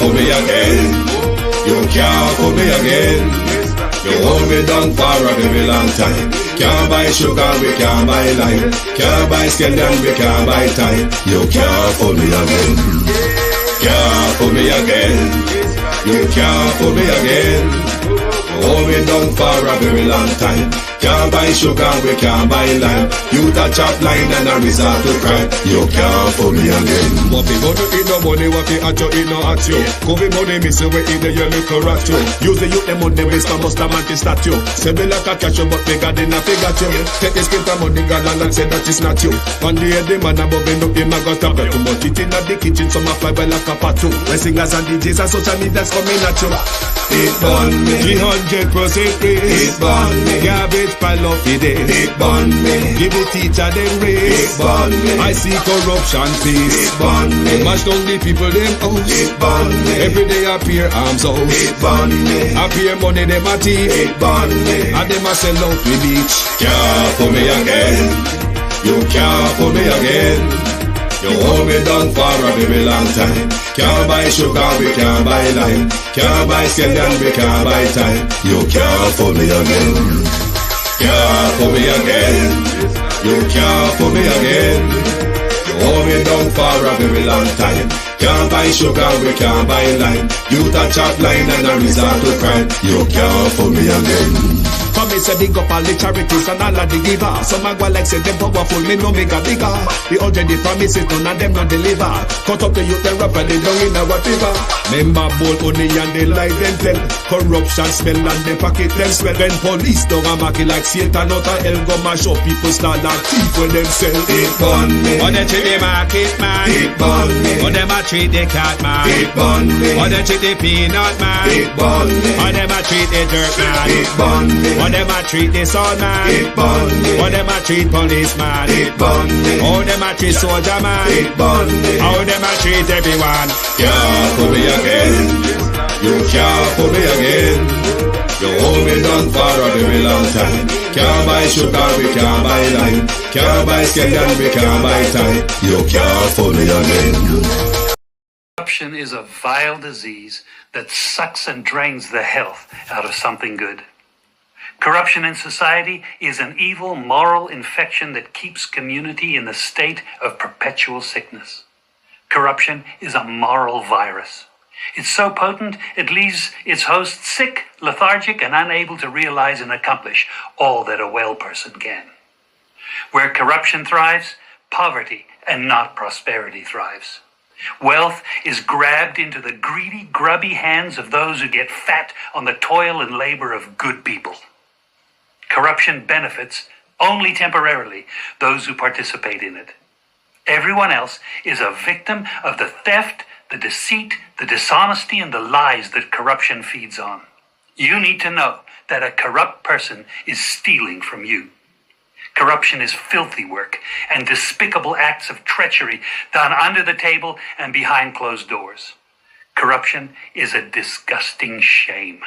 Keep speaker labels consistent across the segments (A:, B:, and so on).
A: fool me again. You can't fool me again. You hold me down for a very long time. Can't buy sugar, we can't buy lime. Can't buy scallion, we can't buy time. You can't fool me again. Can't fool me again. You can't fool me again. Hold me down for a very long time. Can't buy sugar, we can't buy lime. You that chop line and a resort to crime. You can't fool me again.
B: What people do eat no money, what people at you eat no at you. Covid money missing we eat the your little rat you. Use the youth the money waste and must a man to statue. Say me like a catch you but bigger than a figure you. Take the skin from money girl and say that it's not you. On the head the man above him up him a got a bet too much. It in the kitchen some a fly well like a pat too. When singers and DJs and social media's coming at you.
A: It burn me
B: 300% raise.
A: It burn me
B: Garbage pile of the day.
A: It burn me
B: Give the teacher them raise.
A: It burn me
B: I see corruption peace.
A: It burn me
B: Mash down the people them house.
A: It burn me
B: Every day appear arms out.
A: It burn me
B: Appear money them a thief.
A: It burn me
B: And them a sell out the beach.
A: Can't fool me again. You can't fool me again. You hold me down for a very long time. Can't buy sugar, we can't buy lime. Can't buy scallion, we can't buy time. You can't fool me again. Can't fool me again. You can't fool me again. You hold me down for a very long time. Can't buy sugar, we can't buy lime. You that chop line and a resort to crime. You can't fool me again.
B: Come me say big up all the charities and all of the givers. Some a go like say them powerful, me no make a bigger. The already promises, none of them not deliver. Cut up the youth, they rap and they down in a whatever. Member bold honey and they lie them tell. Corruption smell and they pocket them swell. When police don't a market like Satan out of hell, go mash up people start like thief when them sell.
A: It burn me
B: Or they treat the market man.
A: It burn me
B: Or them a treat the cat man.
A: It burn me
B: Or they treat the peanut man.
A: It burn me
B: Or them a treat the dirt man.
A: It burn me
B: Or them a treat the son man.
A: It burn me
B: Or them a treat policeman.
A: It burn me
B: Or them a treat soldier man.
A: It burn me
B: Or them a treat everyone.
A: Can't fool me again. You can't fool me again. You hold me down for a very long time. Can't buy sugar, we can't buy lime. Can't buy scallion, we can't buy time. You can't fool me again.
C: Corruption is a vile disease that sucks and drains the health out of something good. Corruption in society is an evil moral infection that keeps community in the state of perpetual sickness. Corruption is a moral virus. It's so potent, it leaves its host sick, lethargic, and unable to realize and accomplish all that a well person can. Where corruption thrives, poverty and not prosperity thrives. Wealth is grabbed into the greedy, grubby hands of those who get fat on the toil and labor of good people. Corruption benefits only temporarily those who participate in it. Everyone else is a victim of the theft, the deceit, the dishonesty, and the lies that corruption feeds on. You need to know that a corrupt person is stealing from you. Corruption is filthy work and despicable acts of treachery done under the table and behind closed doors. Corruption is a disgusting shame.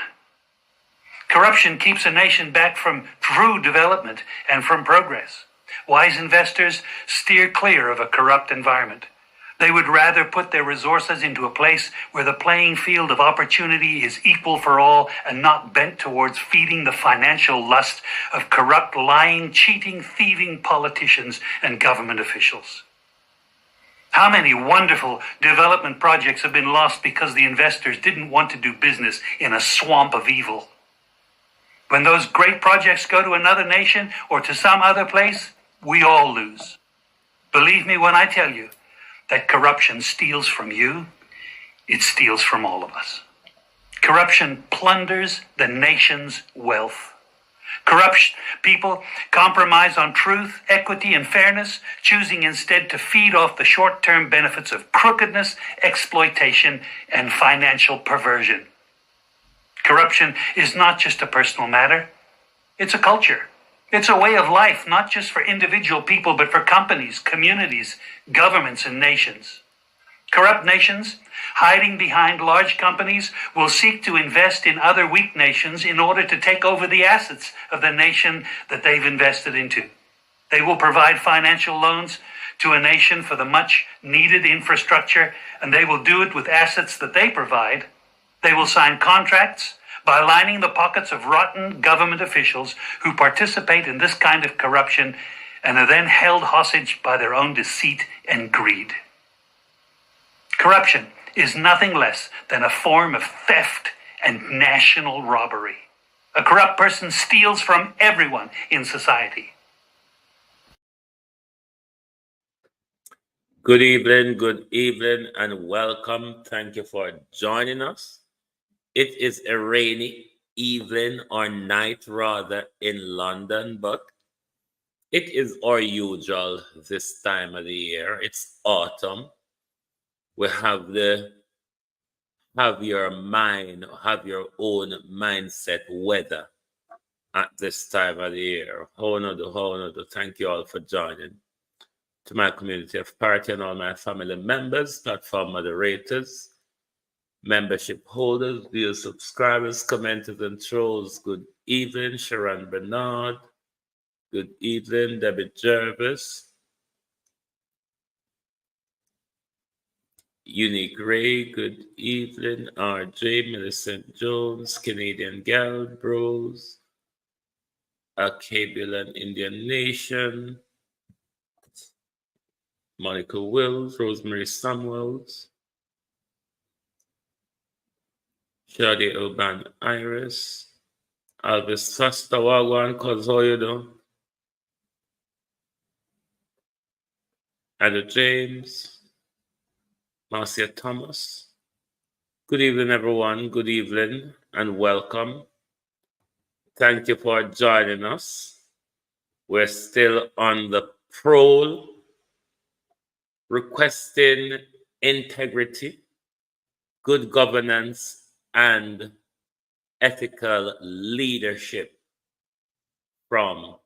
C: Corruption keeps a nation back from true development and from progress. Wise investors steer clear of a corrupt environment. They would rather put their resources into a place where the playing field of opportunity is equal for all and not bent towards feeding the financial lust of corrupt, lying, cheating, thieving politicians and government officials. How many wonderful development projects have been lost because the investors didn't want to do business in a swamp of evil? When those great projects go to another nation or to some other place, we all lose. Believe me when I tell you that corruption steals from you, it steals from all of us. Corruption plunders the nation's wealth. Corrupt people compromise on truth, equity, and fairness, choosing instead to feed off the short-term benefits of crookedness, exploitation, and financial perversion. Corruption is not just a personal matter. It's a culture. It's a way of life, not just for individual people, but for companies, communities, governments, and nations. Corrupt nations, hiding behind large companies, will seek to invest in other weak nations in order to take over the assets of the nation that they've invested into. They will provide financial loans to a nation for the much needed infrastructure, and they will do it with assets that they provide. They will sign contracts by lining the pockets of rotten government officials who participate in this kind of corruption and are then held hostage by their own deceit and greed. Corruption is nothing less than a form of theft and national robbery. A corrupt person steals from everyone in society.
D: Good evening, and welcome. Thank you for joining us. It is a rainy evening or night, rather, in London, but it is our usual this time of the year. It's autumn. We have your own mindset weather at this time of the year. How no do. Thank you all for joining. To my community of party and all my family members, platform moderators, membership holders, dear subscribers, commenters, and trolls. Good evening, Sharon Bernard. Good evening, Debbie Jervis. Unique Ray. Good evening, RJ, Millicent Jones, Canadian Gal Bros, Akabilan Indian Nation, Monica Wills, Rosemary Samuels, Shadi Urban Iris, Alvis Foster Wagwan, cause how you do? Ada James, Marcia Thomas. Good evening, everyone. Good evening and welcome. Thank you for joining us. We're still on the prowl, requesting integrity, good governance, and ethical leadership from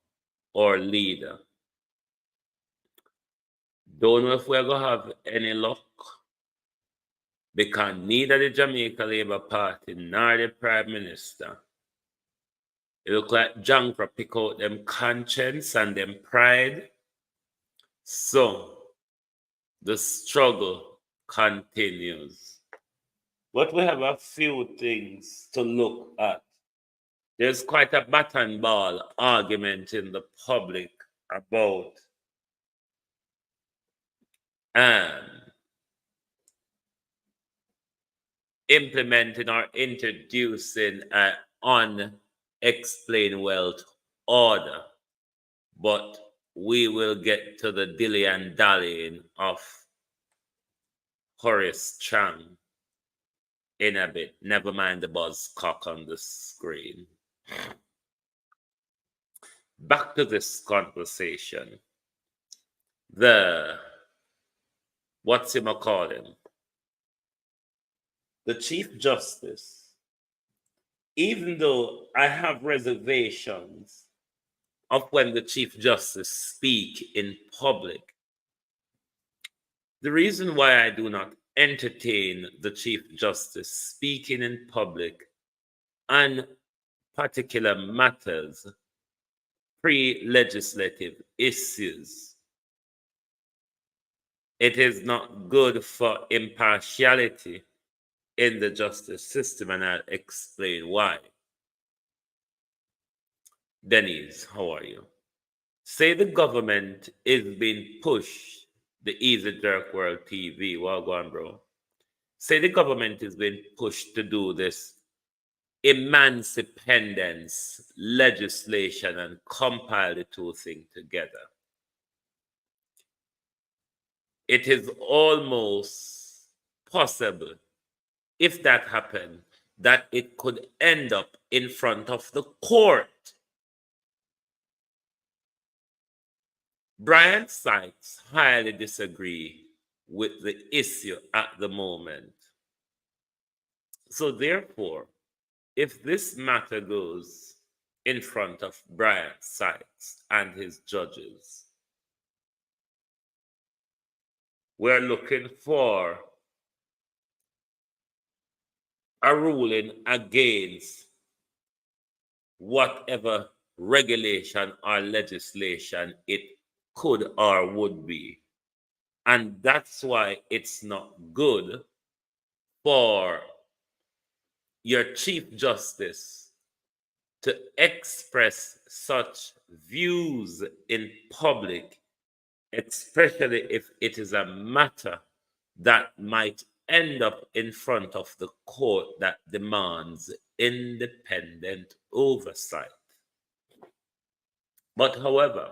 D: our leader. Don't know if we're going to have any luck, because neither the Jamaica Labour Party nor the Prime Minister, it look like junk for pick out them conscience and them pride. So the struggle continues. But we have a few things to look at. There's quite a bat and ball argument in the public about implementing or introducing an unexplained wealth order. But we will get to the dilly and dallying of Horace Chang in a bit. Never mind the buzzcock on the screen. Back to this conversation. What's him call him? The Chief Justice, even though I have reservations of when the Chief Justice speak in public, the reason why I do not entertain the Chief Justice speaking in public on particular matters, pre-legislative issues, it is not good for impartiality in the justice system, and I'll explain why. Denise, how are you? Say the government is being pushed, the Easy Jerk World TV, well go on, bro. Say the government is being pushed to do this emancipendence legislation and compile the two things together. It is almost possible, if that happened, that it could end up in front of the court. Brian Sykes highly disagree with the issue at the moment. So therefore, if this matter goes in front of Brian Sykes and his judges, we're looking for a ruling against whatever regulation or legislation it could or would be And that's why it's not good for your Chief Justice to express such views in public, especially if it is a matter that might end up in front of the court that demands independent oversight. But however,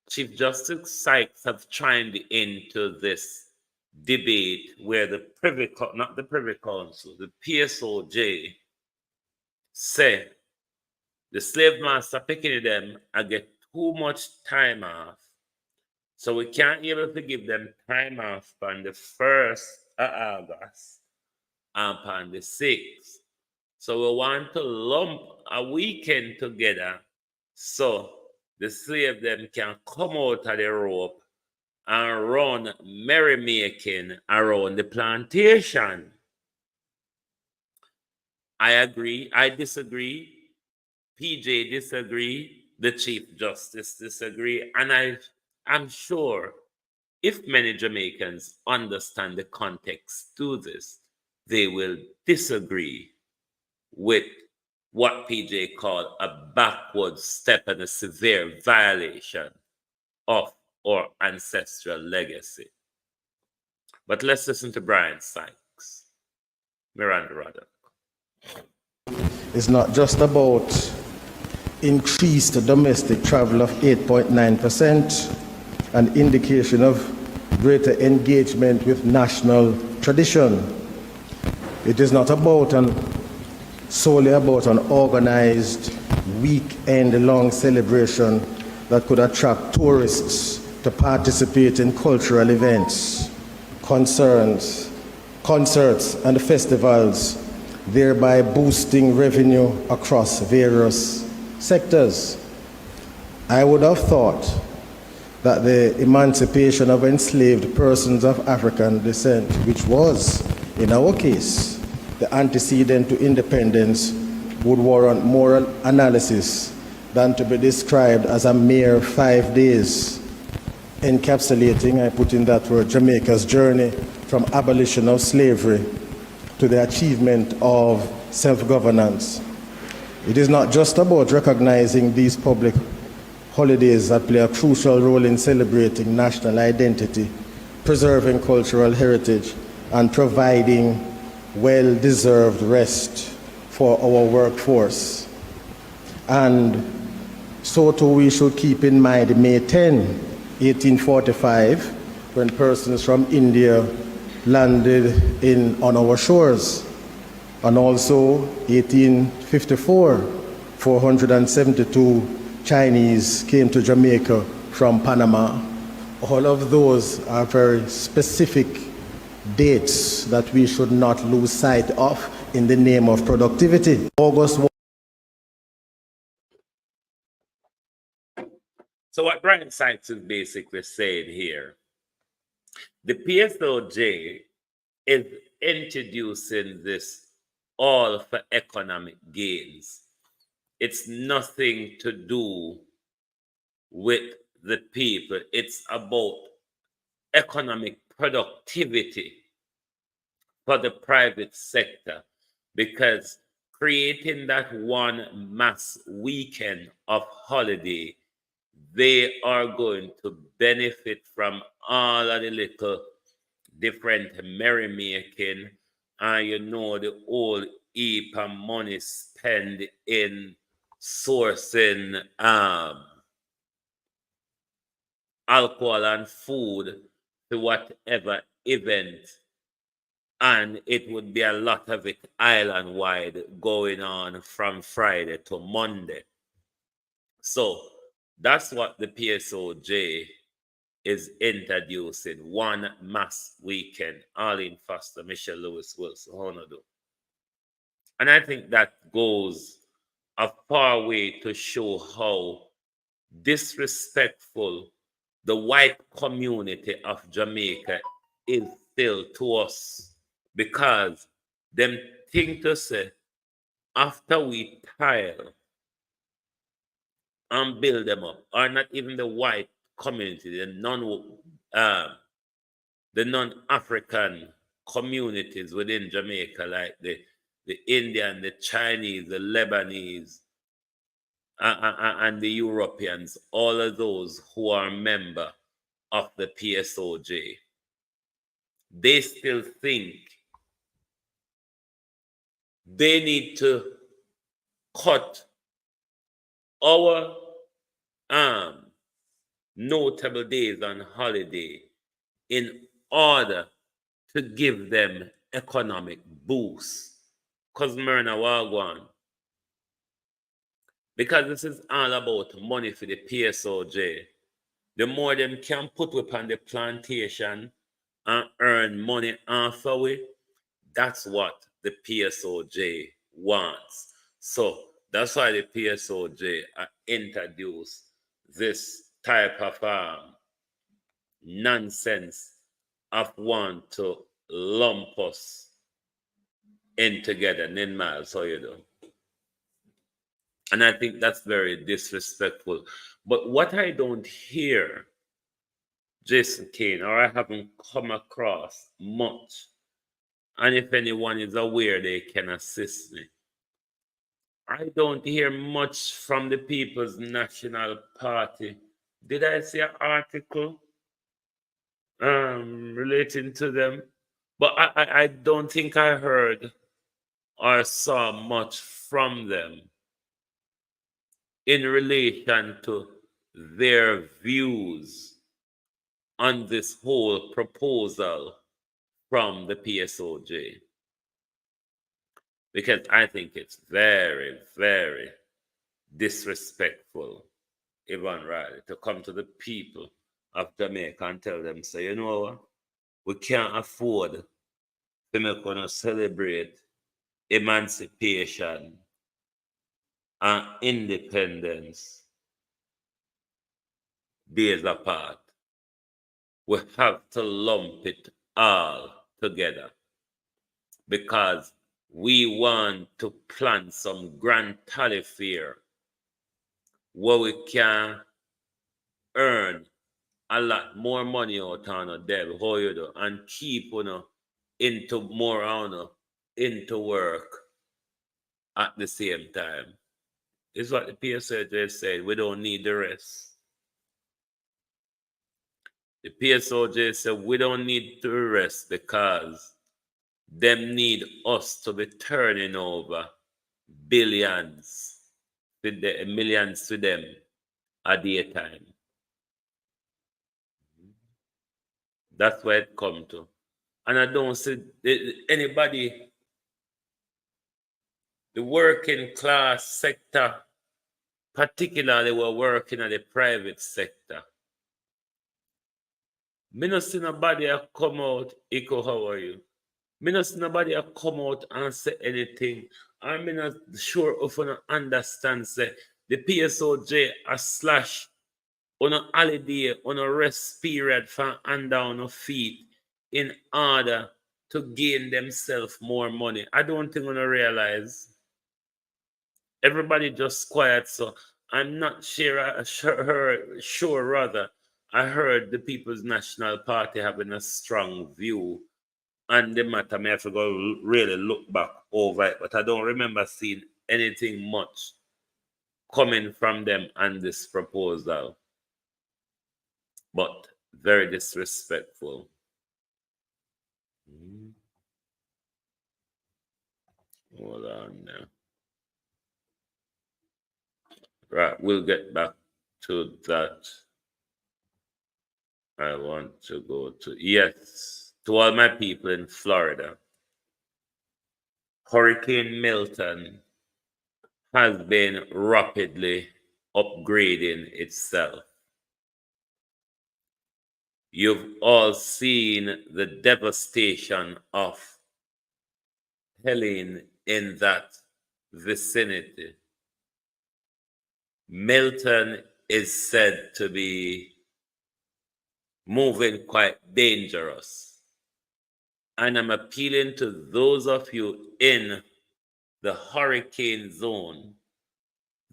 D: Chief Justice Sykes have chimed into this debate where the not the Privy Council, the PSOJ say the slave master picking them and get too much time off. So we can't be able to give them time off on the 1st of August and on the 6th. So we want to lump a weekend together so the slave them can come out of the rope and run merrymaking around the plantation. I agree. I disagree. PJ disagree. The Chief Justice disagree. And I'm sure if many Jamaicans understand the context to this, they will disagree with what PJ called a backward step and a severe violation of our ancestral legacy. But let's listen to Brian Sykes. Miranda Rodder.
E: It's not just about increased domestic travel of 8.9%, an indication of greater engagement with national tradition. It is not about solely about an organized weekend-long celebration that could attract tourists to participate in cultural events, concerts, and festivals, thereby boosting revenue across various sectors. I would have thought that the emancipation of enslaved persons of African descent, which was, in our case, the antecedent to independence, would warrant more analysis than to be described as a mere 5 days, encapsulating, I put in that word, Jamaica's journey from abolition of slavery to the achievement of self-governance. It is not just about recognizing these public holidays that play a crucial role in celebrating national identity, preserving cultural heritage, and providing well-deserved rest for our workforce. And so too we should keep in mind May 10, 1845, when persons from India landed on our shores, and also 1854, 472 Chinese came to Jamaica from Panama. All of those are very specific dates that we should not lose sight of in the name of productivity. August.
D: So what Brian Sykes is basically saying here, the PSOJ is introducing this all for economic gains. It's nothing to do with the people. It's about economic productivity for the private sector, because creating that one mass weekend of holiday, they are going to benefit from all of the little different merrymaking, and the whole heap of money spent in sourcing alcohol and food to whatever event, and it would be a lot of it island-wide going on from Friday to Monday. So that's what the PSOJ is introducing, one mass weekend. Arlene Foster, Michelle Lewis Wilson, Honodo. And I think that goes a far way to show how disrespectful the white community of Jamaica is still to us, because them think to say, after we tile and build them up, or not even the white community, the the non-African communities within Jamaica, like the Indian, the Chinese, the Lebanese, and the Europeans, all of those who are member of the PSOJ, they still think they need to cut our notable days on holiday in order to give them economic boost. Because Myrna Wagwan, because this is all about money for the PSOJ. The more them can put upon the plantation and earn money off of it, that's what the PSOJ wants. So that's why the PSOJ introduced this type of nonsense of want to lump us in together. Ninmal, so you do. And I think that's very disrespectful. But what I don't hear, Jason Kane, or I haven't come across much, and if anyone is aware, they can assist me. I don't hear much from the People's National Party. Did I see an article relating to them? But I don't think I heard or saw much from them in relation to their views on this whole proposal from the PSOJ. Because I think it's very, very disrespectful, Ivan Riley, to come to the people of Jamaica and tell them, say, you know what? We can't afford to make us celebrate emancipation and independence days apart. We have to lump it all together because we want to plan some grand tally fair where we can earn a lot more money out on a devil, how you do, and keep into more into work at the same time. It's what the PSOJ said. We don't need the rest. The PSOJ said we don't need to rest because them need us to be turning over billions, millions to them a day time. That's where it come to. And I don't see anybody, the working class sector, particularly were working at the private sector. Me not see nobody come out, Iko, how are you? Me not see nobody come out and say anything. I'm not sure if you understand, say, the PSOJ a slash on a holiday, on a rest period for under on a feet in order to gain themselves more money. I don't think we realize. Everybody just quiet, so I'm not sure rather. I heard the People's National Party having a strong view on the matter. I have to go really look back over it, but I don't remember seeing anything much coming from them on this proposal. But very disrespectful. Hold on now. Right, we'll get back to that. I want to go to, yes, to all my people in Florida. Hurricane Milton has been rapidly upgrading itself. You've all seen the devastation of Helene in that vicinity. Milton is said to be moving quite dangerous. And I'm appealing to those of you in the hurricane zone,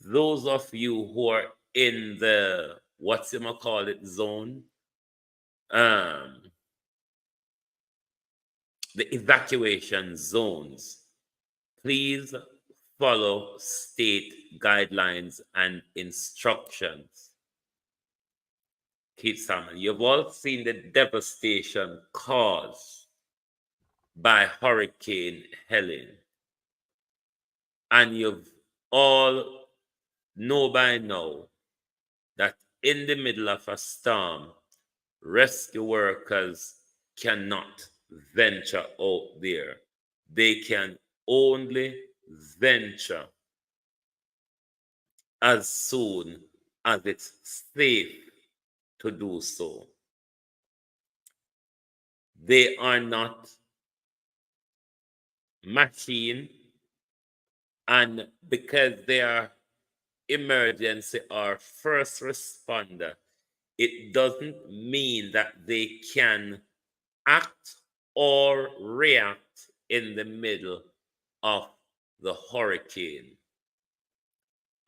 D: those of you who are in the, what's you call it, zone, the evacuation zones. Please follow state guidelines and instructions. Keith Salmon, you've all seen the devastation caused by Hurricane Helen. And you've all know by now that in the middle of a storm, rescue workers cannot venture out there. They can only venture as soon as it's safe to do so. They are not machine, and because they are emergency or first responder, it doesn't mean that they can act or react in the middle of the hurricane.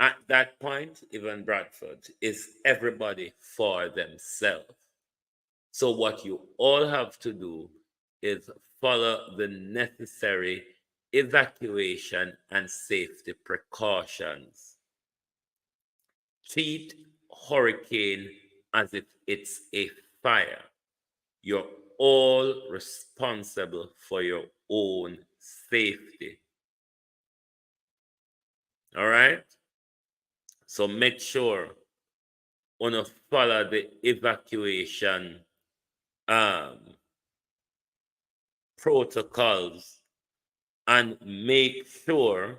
D: At that point, even Bradford, is everybody for themselves. So what you all have to do is follow the necessary evacuation and safety precautions. Treat hurricane as if it's a fire. You're all responsible for your own safety. All right? So make sure you follow the evacuation protocols and make sure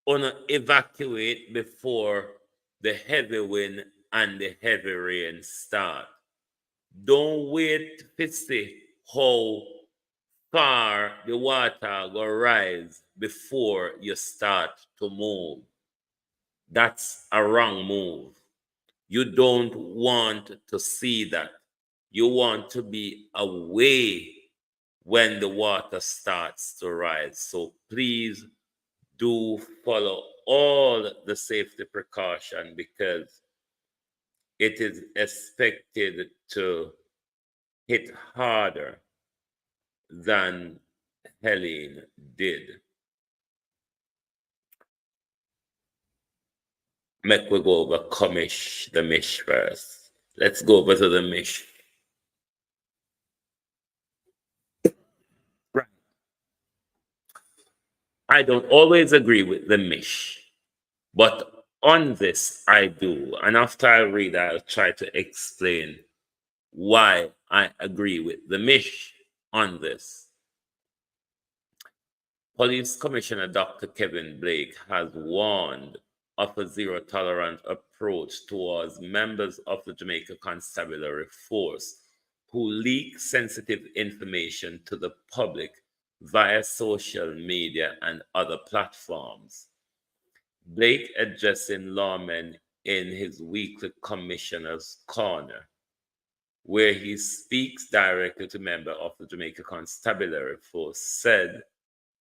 D: you evacuate before the heavy wind and the heavy rain start. Don't wait to see how far the water will rise before you start to move. That's a wrong move. You don't want to see that. You want to be away when the water starts to rise. So please do follow all the safety precaution, because it is expected to hit harder than Helene did. Make we go over Comish, the Mish first. Let's go over to the Mish. Right. I don't always agree with the Mish, but on this I do. And after I read, I'll try to explain why I agree with the Mish on this. Police Commissioner Dr. Kevin Blake has warned of a zero-tolerance approach towards members of the Jamaica Constabulary Force who leak sensitive information to the public via social media and other platforms. Blake addressing lawmen in his weekly Commissioner's Corner, where he speaks directly to members of the Jamaica Constabulary Force, said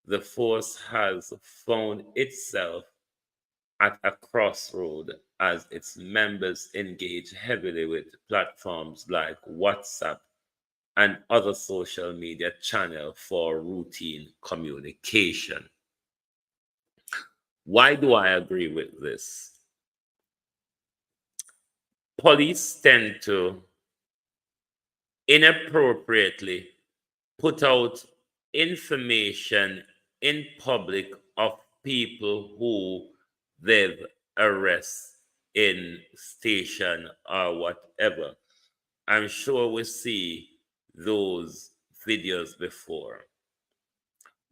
D: the force has found itself at a crossroad as its members engage heavily with platforms like WhatsApp and other social media channels for routine communication. Why do I agree with this? Police tend to inappropriately put out information in public of people who they've arrested in station or whatever. I'm sure we see those videos before.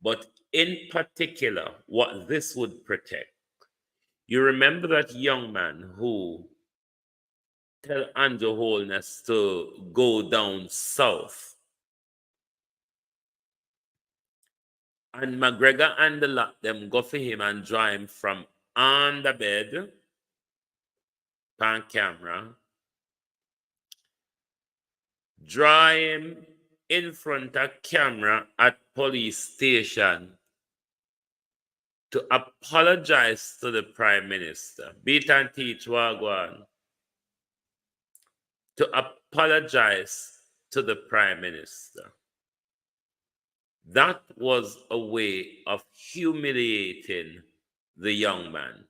D: But in particular, what this would protect, you remember that young man who tell Andrew Holness to go down south, and McGregor and the lot them go for him and draw him from on the bed, on camera, draw him in front of camera at police station to apologize to the Prime Minister. Beat and teach Wagwan. To apologize to the Prime Minister. That was a way of humiliating the young man.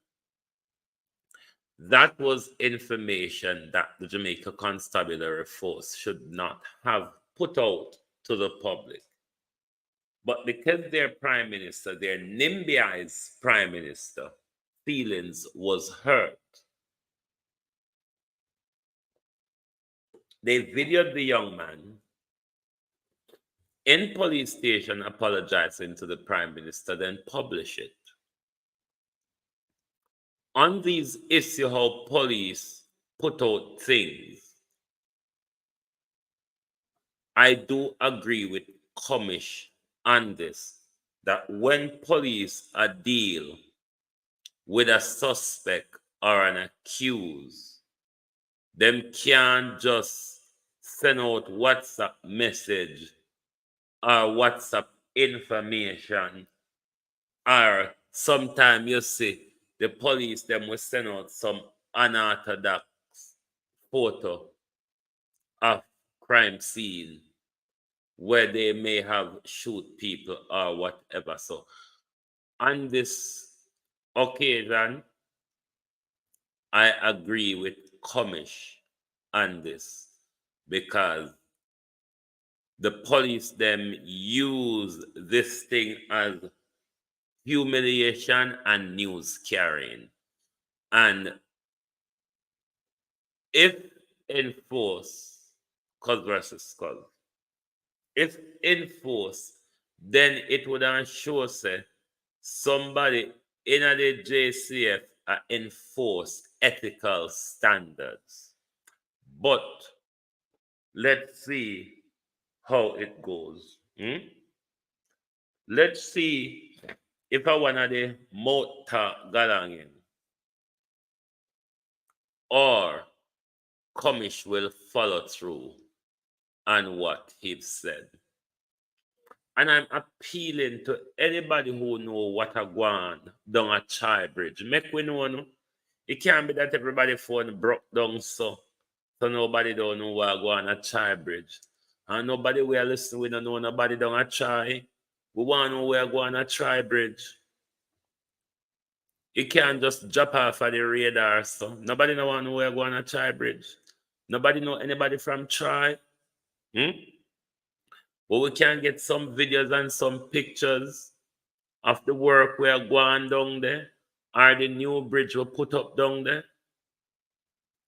D: That was information that the Jamaica Constabulary Force should not have put out to the public. But because their prime minister, their NIMBY's prime minister, feelings was hurt, they videoed the young man in police station apologizing to the prime minister, then publish it. On these issues, how police put out things, I do agree with Commish on this, that when police deal with a suspect or an accused, them can't just send out WhatsApp message or WhatsApp information, or sometimes you see the police them will send out some unorthodox photo of crime scene where they may have shoot people or whatever. So on this occasion, I agree with Commish on this, because the police them use this thing as humiliation and news carrying. And if enforced, cause versus cause, if enforced, then it would ensure say somebody in the JCF enforce ethical standards. But let's see how it goes. Let's see if I want the motor galangin or Commish will follow through on what he said. And I'm appealing to anybody who know what a gone down a Chai Bridge. Make we know, no? It can't be that everybody phone broke down so nobody don't know what go on a Chai Bridge. And nobody will listen, we don't know nobody down a Chai. We want to know where go on a Chai Bridge. You can't just drop off at the radar, so nobody know want to know where go on a Chai Bridge. Nobody know anybody from Chai. But we can get some videos and some pictures of the work we are going down there, or the new bridge we put up down there.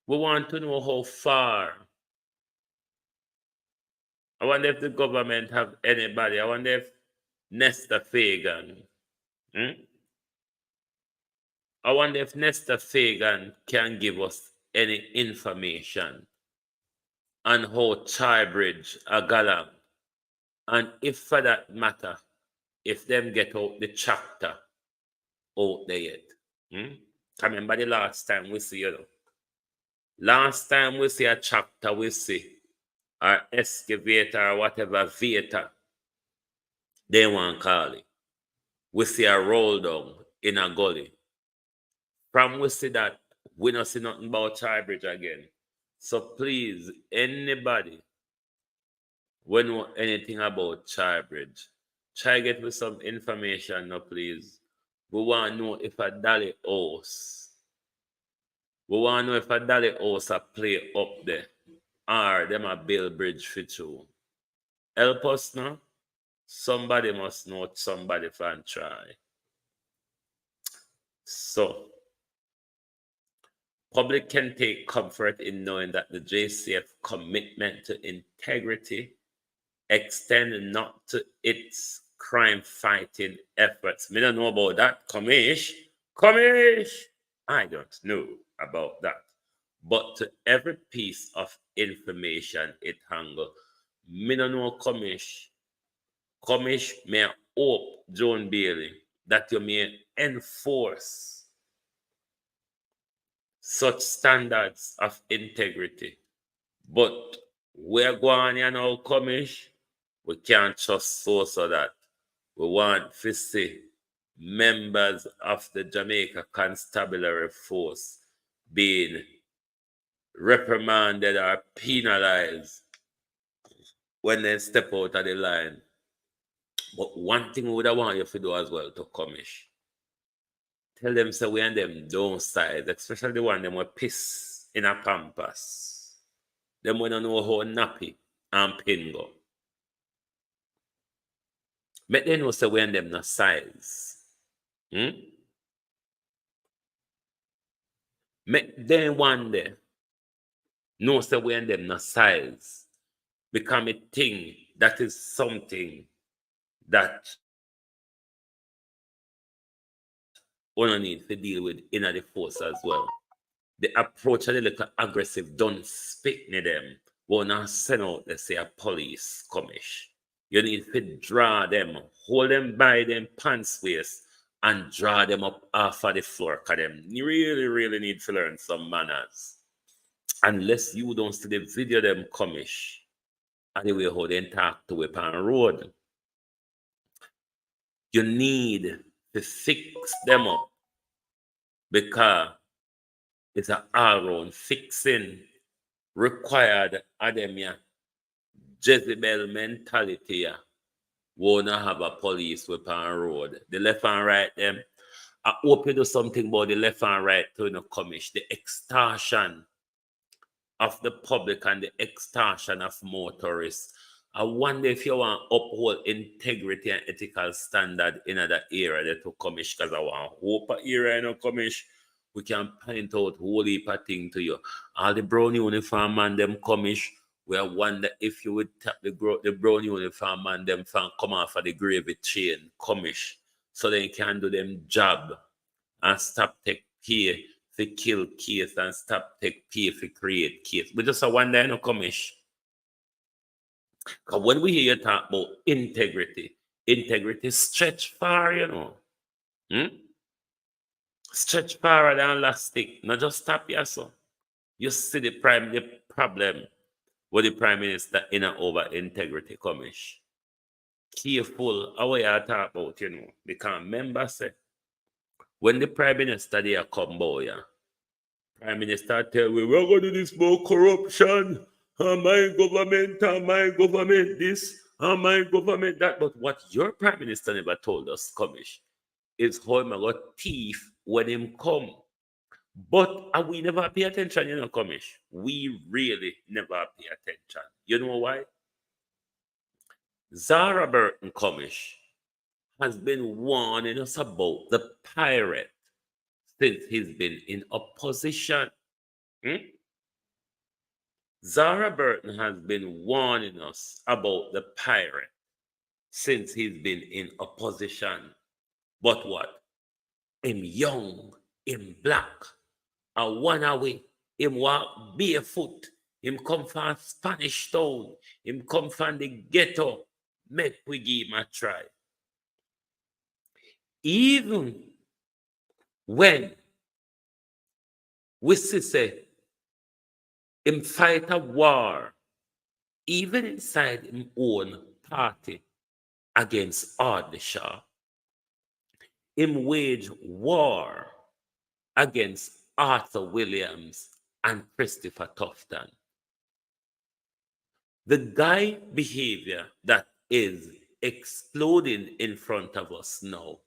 D: We want to know how far. I wonder if the government have anybody. I wonder if Nesta Fagan. I wonder if Nesta Fagan can give us any information on how Chai Bridge are galang. And if for that matter, if them get out the chapter out there yet. I remember the last time we see, last time we see a chapter, we see or excavator or whatever Vita they want to call it. We see a roll down in a gully. From we see that, we don't see nothing about Chai Bridge again. So please, anybody who know anything about Chai Bridge, try get me some information now, please. We want to know if a Dolly house. We want to know if a Dolly house a play up there, or them a build bridge for you. Help us now. Somebody must know somebody can try. So, public can take comfort in knowing that the JCF commitment to integrity extend not to its crime fighting efforts. Me don't know about that, Commish. I don't know about that. But to every piece of information it handle, me don't know Commish. Commish may hope, Joan Bailey, that you may enforce such standards of integrity. But we're going here now, Commish, we can't just so that. We want to see members of the Jamaica Constabulary Force being reprimanded or penalized when they step out of the line. But one thing we would have want you to do as well to commish. Tell them so we and them don't side, especially the one them will piss in a pampas. Them we don't know how nappy and pin go. Make them know so we and them no size. Make them one day know so we and them no size. Become a thing that is something that we don't need to deal with in the force as well. The approach of the little aggressive, don't speak near them. We not send out, let's say, a police commish. You need to draw them, hold them by them pants waist, and draw them up off of the floor. Because them really, really need to learn some manners. Unless you don't see the video them commish, and the way how they talk to upon road. You need to fix them up because it's an all-round fixing required of them, yeah. Jezebel mentality, yeah. Wanna have a police weapon road. The left and right them. I hope you do something about the left and right to commish. The extortion of the public and the extortion of motorists. I wonder if you want to uphold integrity and ethical standard in that area to commish, because I want hope area in a commish. We can point out whole heap of thing to you. All the brown uniform man them commish. We wonder if you would tap the brown uniform man them from come off of the gravy chain commish, so they can do them job and stop take pay for kill case and stop take pay for create case. We just wonder in a commish. Because when we hear you talk about integrity stretch far, you know. Stretch far than elastic. Not just stop here, so. You see the problem with the Prime Minister in and over integrity commish. Careful how you talk about, you know. Because remember, say, when the Prime Minister there come boy, yeah, Prime Minister tell me, we're going to do this about corruption. My government this, my government that. But what your Prime Minister never told us, commish, is how him got thief when him come. But we never pay attention, you know, commish. We really never pay attention. You know why? Zara Burton commish has been warning us about the pirate since he's been in opposition. Zara Burton has been warning us about the pirate since he's been in opposition. But what? Him young, him black, a one away, him walk barefoot, him come from Spanish town, him come from the ghetto. Make we give him a try. Even when we say him fight a war, even inside his own party against Ardishaw, him wage war against Arthur Williams and Christopher Tufton. The guy behavior that is exploding in front of us now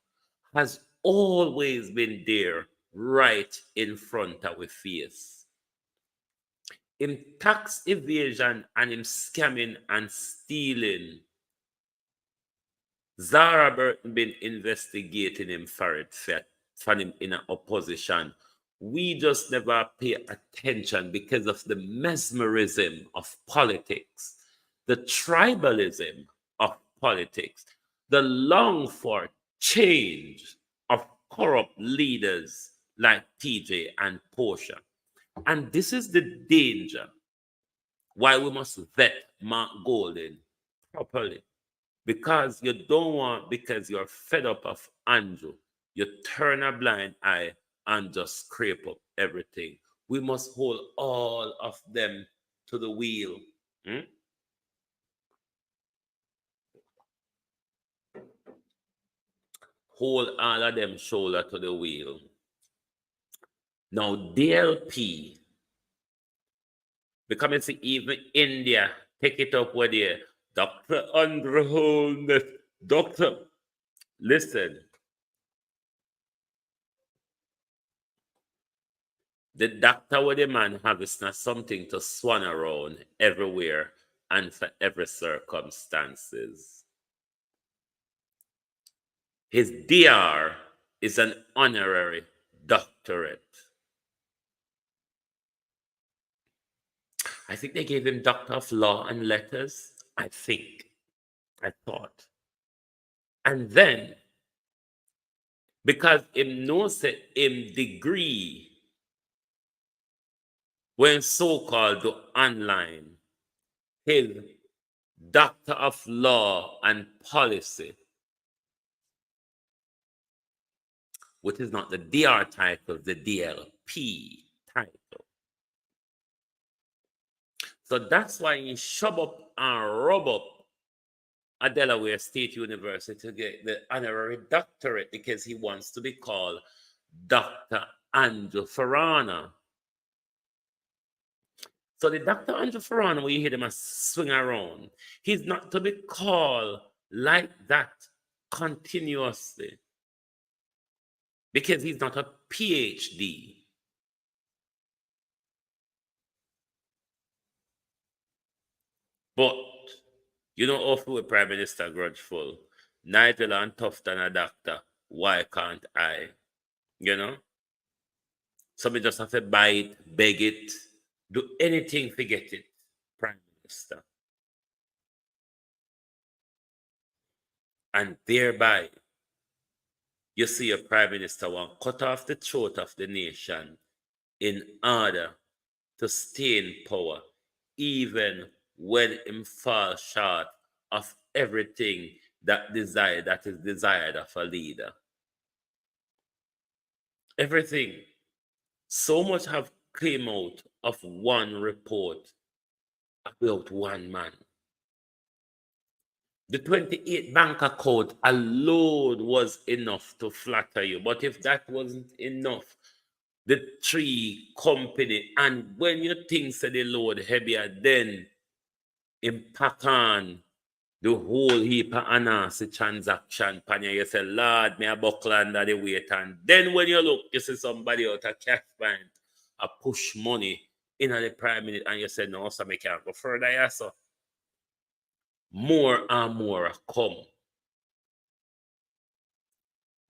D: has always been there right in front of our face. In tax evasion and in scamming and stealing, Zara Burton been investigating him for it, for him in an opposition. We just never pay attention because of the mesmerism of politics, the tribalism of politics, the long for change of corrupt leaders like TJ and Portia. And this is the danger why we must vet Mark Golden properly. Because you don't want, because you're fed up of Andrew, you turn a blind eye and just scrape up everything. We must hold all of them to the wheel. Hold all of them shoulder to the wheel. Now, DLP, because even India, pick it up with you. Dr. Andrew Holness, Doctor, listen. The doctor with the man has not something to swan around everywhere and for every circumstances. His DR is an honorary doctorate. I think they gave him Doctor of Law and Letters. I thought. And then, because him knows that him degree, when so-called do online, his Doctor of Law and Policy, which is not the DR title, the DLP title. So that's why he shove up and rub up at Delaware State University to get the honorary doctorate because he wants to be called Dr. Andrew Farana. So the Dr. Andrew Farana, when you hear them swing around, he's not to be called like that continuously because he's not a PhD. But you know, often with Prime Minister grudgeful, Nigel and Tufton a doctor, why can't I? You know? So we just have to buy it, beg it, do anything to get it, Prime Minister. And thereby, you see a Prime Minister want cut off the throat of the nation in order to stay in power, even when him fall short of everything that is desired of a leader. Everything. So much have came out of one report about one man. The 28 bank account alone was enough to flatter you. But if that wasn't enough, the 3 company, and when you think say the load heavier, then impact on the whole heap of anansi transaction pan you say, Lord, me a buckle under the weight. And then when you look, you see somebody out of cash bank a push money in the Prime Minister, and you say, no, so me can't go further. Yeah, so more and more come.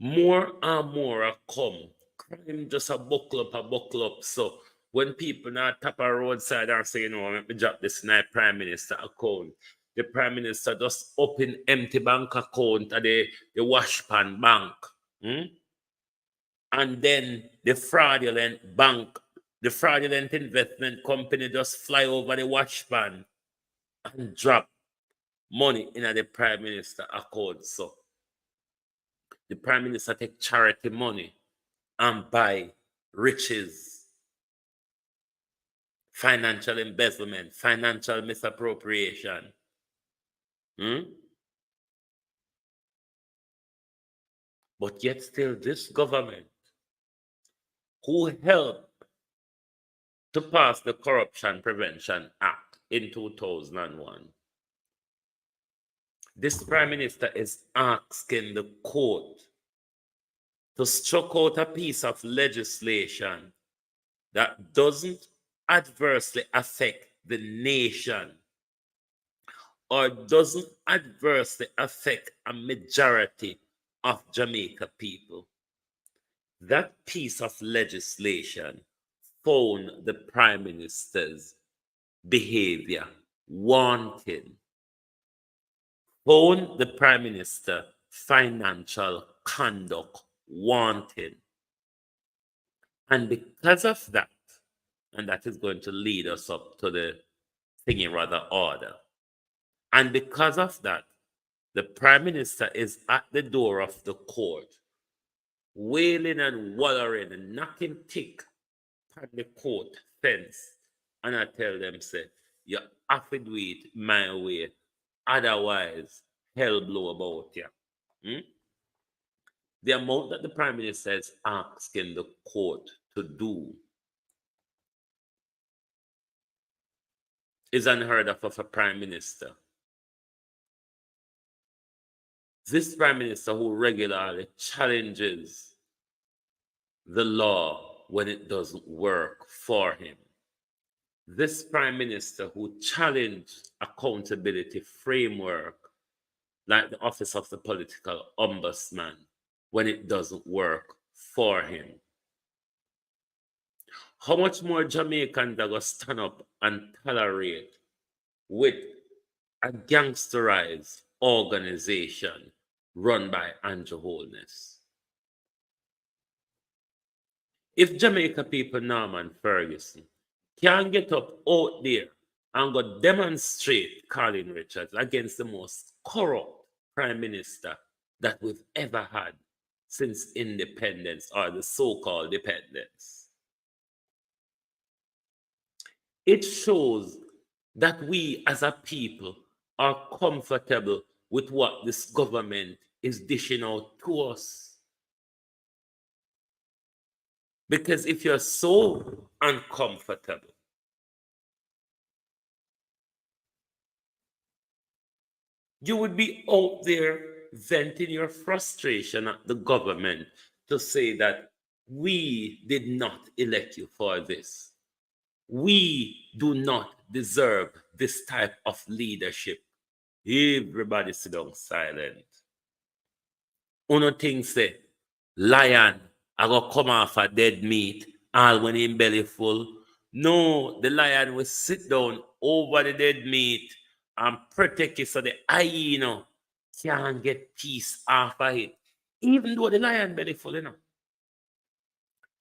D: More and more come. Crime just a buckle up. So when people now tap a roadside and say, you know, let me drop this in my Prime Minister account, the Prime Minister just open empty bank account at the Washpan Bank. And then the fraudulent bank, the fraudulent investment company just fly over the Washpan and drop money in the Prime Minister account. So the Prime Minister take charity money and buy riches, financial embezzlement, financial misappropriation. But yet still this government, who helped to pass the Corruption Prevention Act in 2001, this Prime Minister is asking the court to struck out a piece of legislation that doesn't adversely affect the nation or doesn't adversely affect a majority of Jamaica people. That piece of legislation found the Prime Minister's behavior wanting, found the Prime Minister financial conduct wanting. And because of that, and that is going to lead us up to the thingy rather order. And because of that, the Prime Minister is at the door of the court, wailing and wallering and knocking tick on the court fence. And I tell them, say, you have to do it my way. Otherwise, hell blow about you. The amount that the Prime Minister is asking the court to do is unheard of a Prime Minister. This Prime Minister who regularly challenges the law when it doesn't work for him. This Prime Minister who challenged accountability framework like the Office of the Political Ombudsman when it doesn't work for him. How much more Jamaicans are going to stand up and tolerate with a gangsterized organization run by Andrew Holness? If Jamaica people, Norman Ferguson, can get up out there and go demonstrate Colin Richards against the most corrupt prime minister that we've ever had since independence or the so-called dependence, it shows that we as a people are comfortable with what this government is dishing out to us. Because if you're so uncomfortable, you would be out there venting your frustration at the government to say that we did not elect you for this. We do not deserve this type of leadership. Everybody sit down silent. Uno things say, lion, I go come off a dead meat, all when him belly full. No, the lion will sit down over the dead meat and protect it so the hyena can't get piece off of it. Even though the lion belly full, you know.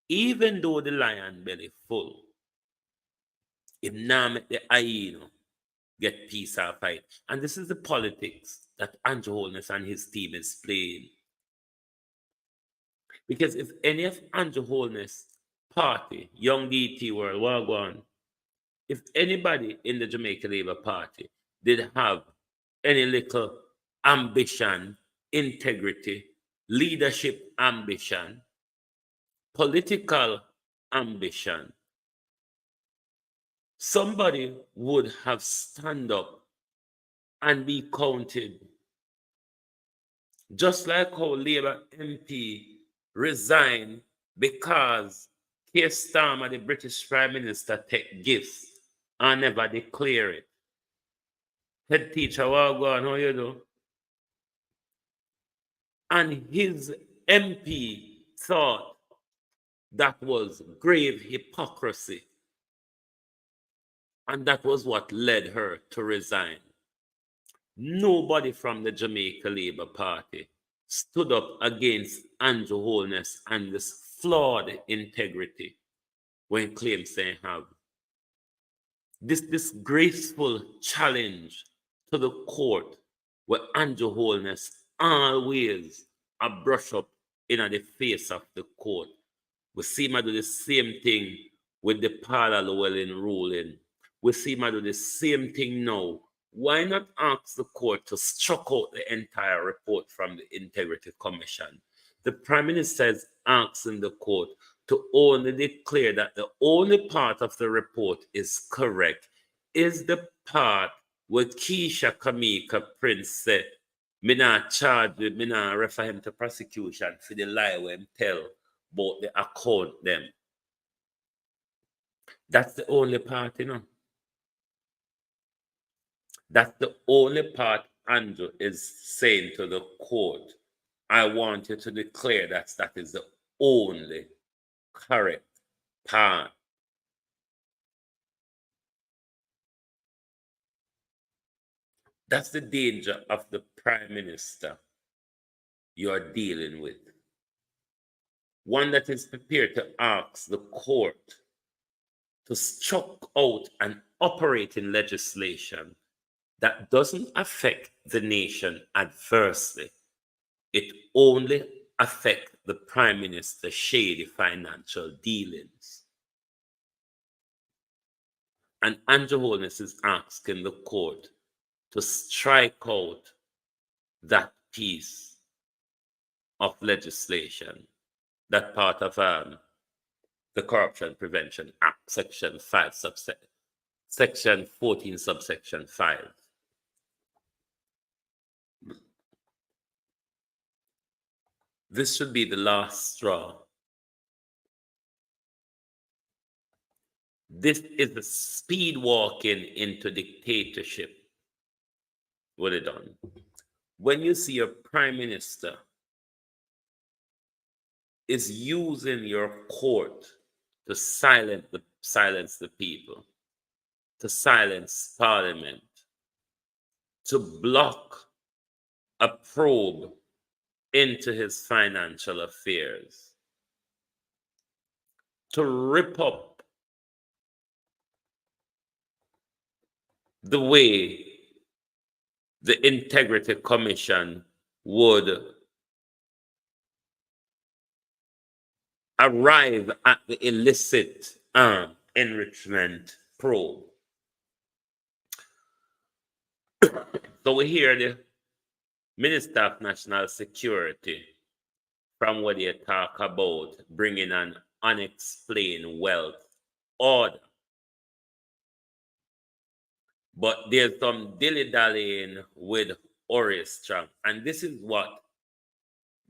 D: Even though the lion belly full, it now make the hyena get piece off of it. And this is the politics that Andrew Holness and his team is playing. Because if any of Andrew Holness party, Young DT World, Wagwan, if anybody in the Jamaica Labour Party did have any little ambition, integrity, leadership ambition, political ambition, somebody would have stand up and be counted. Just like how Labour MP resigned because Keir Starmer, the British Prime Minister, take gifts and never declare it. Head teacher, what go on, how you do? And his MP thought that was grave hypocrisy. And that was what led her to resign. Nobody from the Jamaica Labour Party stood up against Andrew Holness and this flawed integrity when claims they have. This disgraceful challenge to the court where Andrew Holness always a brush up in the face of the court. We see him do the same thing with the Paula Llewellyn ruling. We see him do the same thing now. Why not ask the court to struck out the entire report from the Integrity Commission? The Prime Minister is asking the court to only declare that the only part of the report is correct is the part where Keisha Kamika Prince said, me not charge with, me not refer him to prosecution for the lie when him tell about the account them. That's the only part, you know. That's the only part Andrew is saying to the court. I want you to declare that is the only correct part. That's the danger of the Prime Minister you're dealing with. One that is prepared to ask the court to struck out an operating legislation that doesn't affect the nation adversely. It only affects the Prime Minister's shady financial dealings. And Andrew Holness is asking the court to strike out that piece of legislation, that part of the Corruption Prevention Act, Section 5, Section 14, subsection 5. This should be the last straw. This is a speed walking into dictatorship. What it done? When you see your prime minister is using your court to silence the people, to silence parliament, to block a probe into his financial affairs, to rip up the way the Integrity Commission would arrive at the illicit enrichment probe. So we hear the Minister of National Security from what they talk about bringing an unexplained wealth order. But there's some dilly-dallying with Horace Strong. And this is what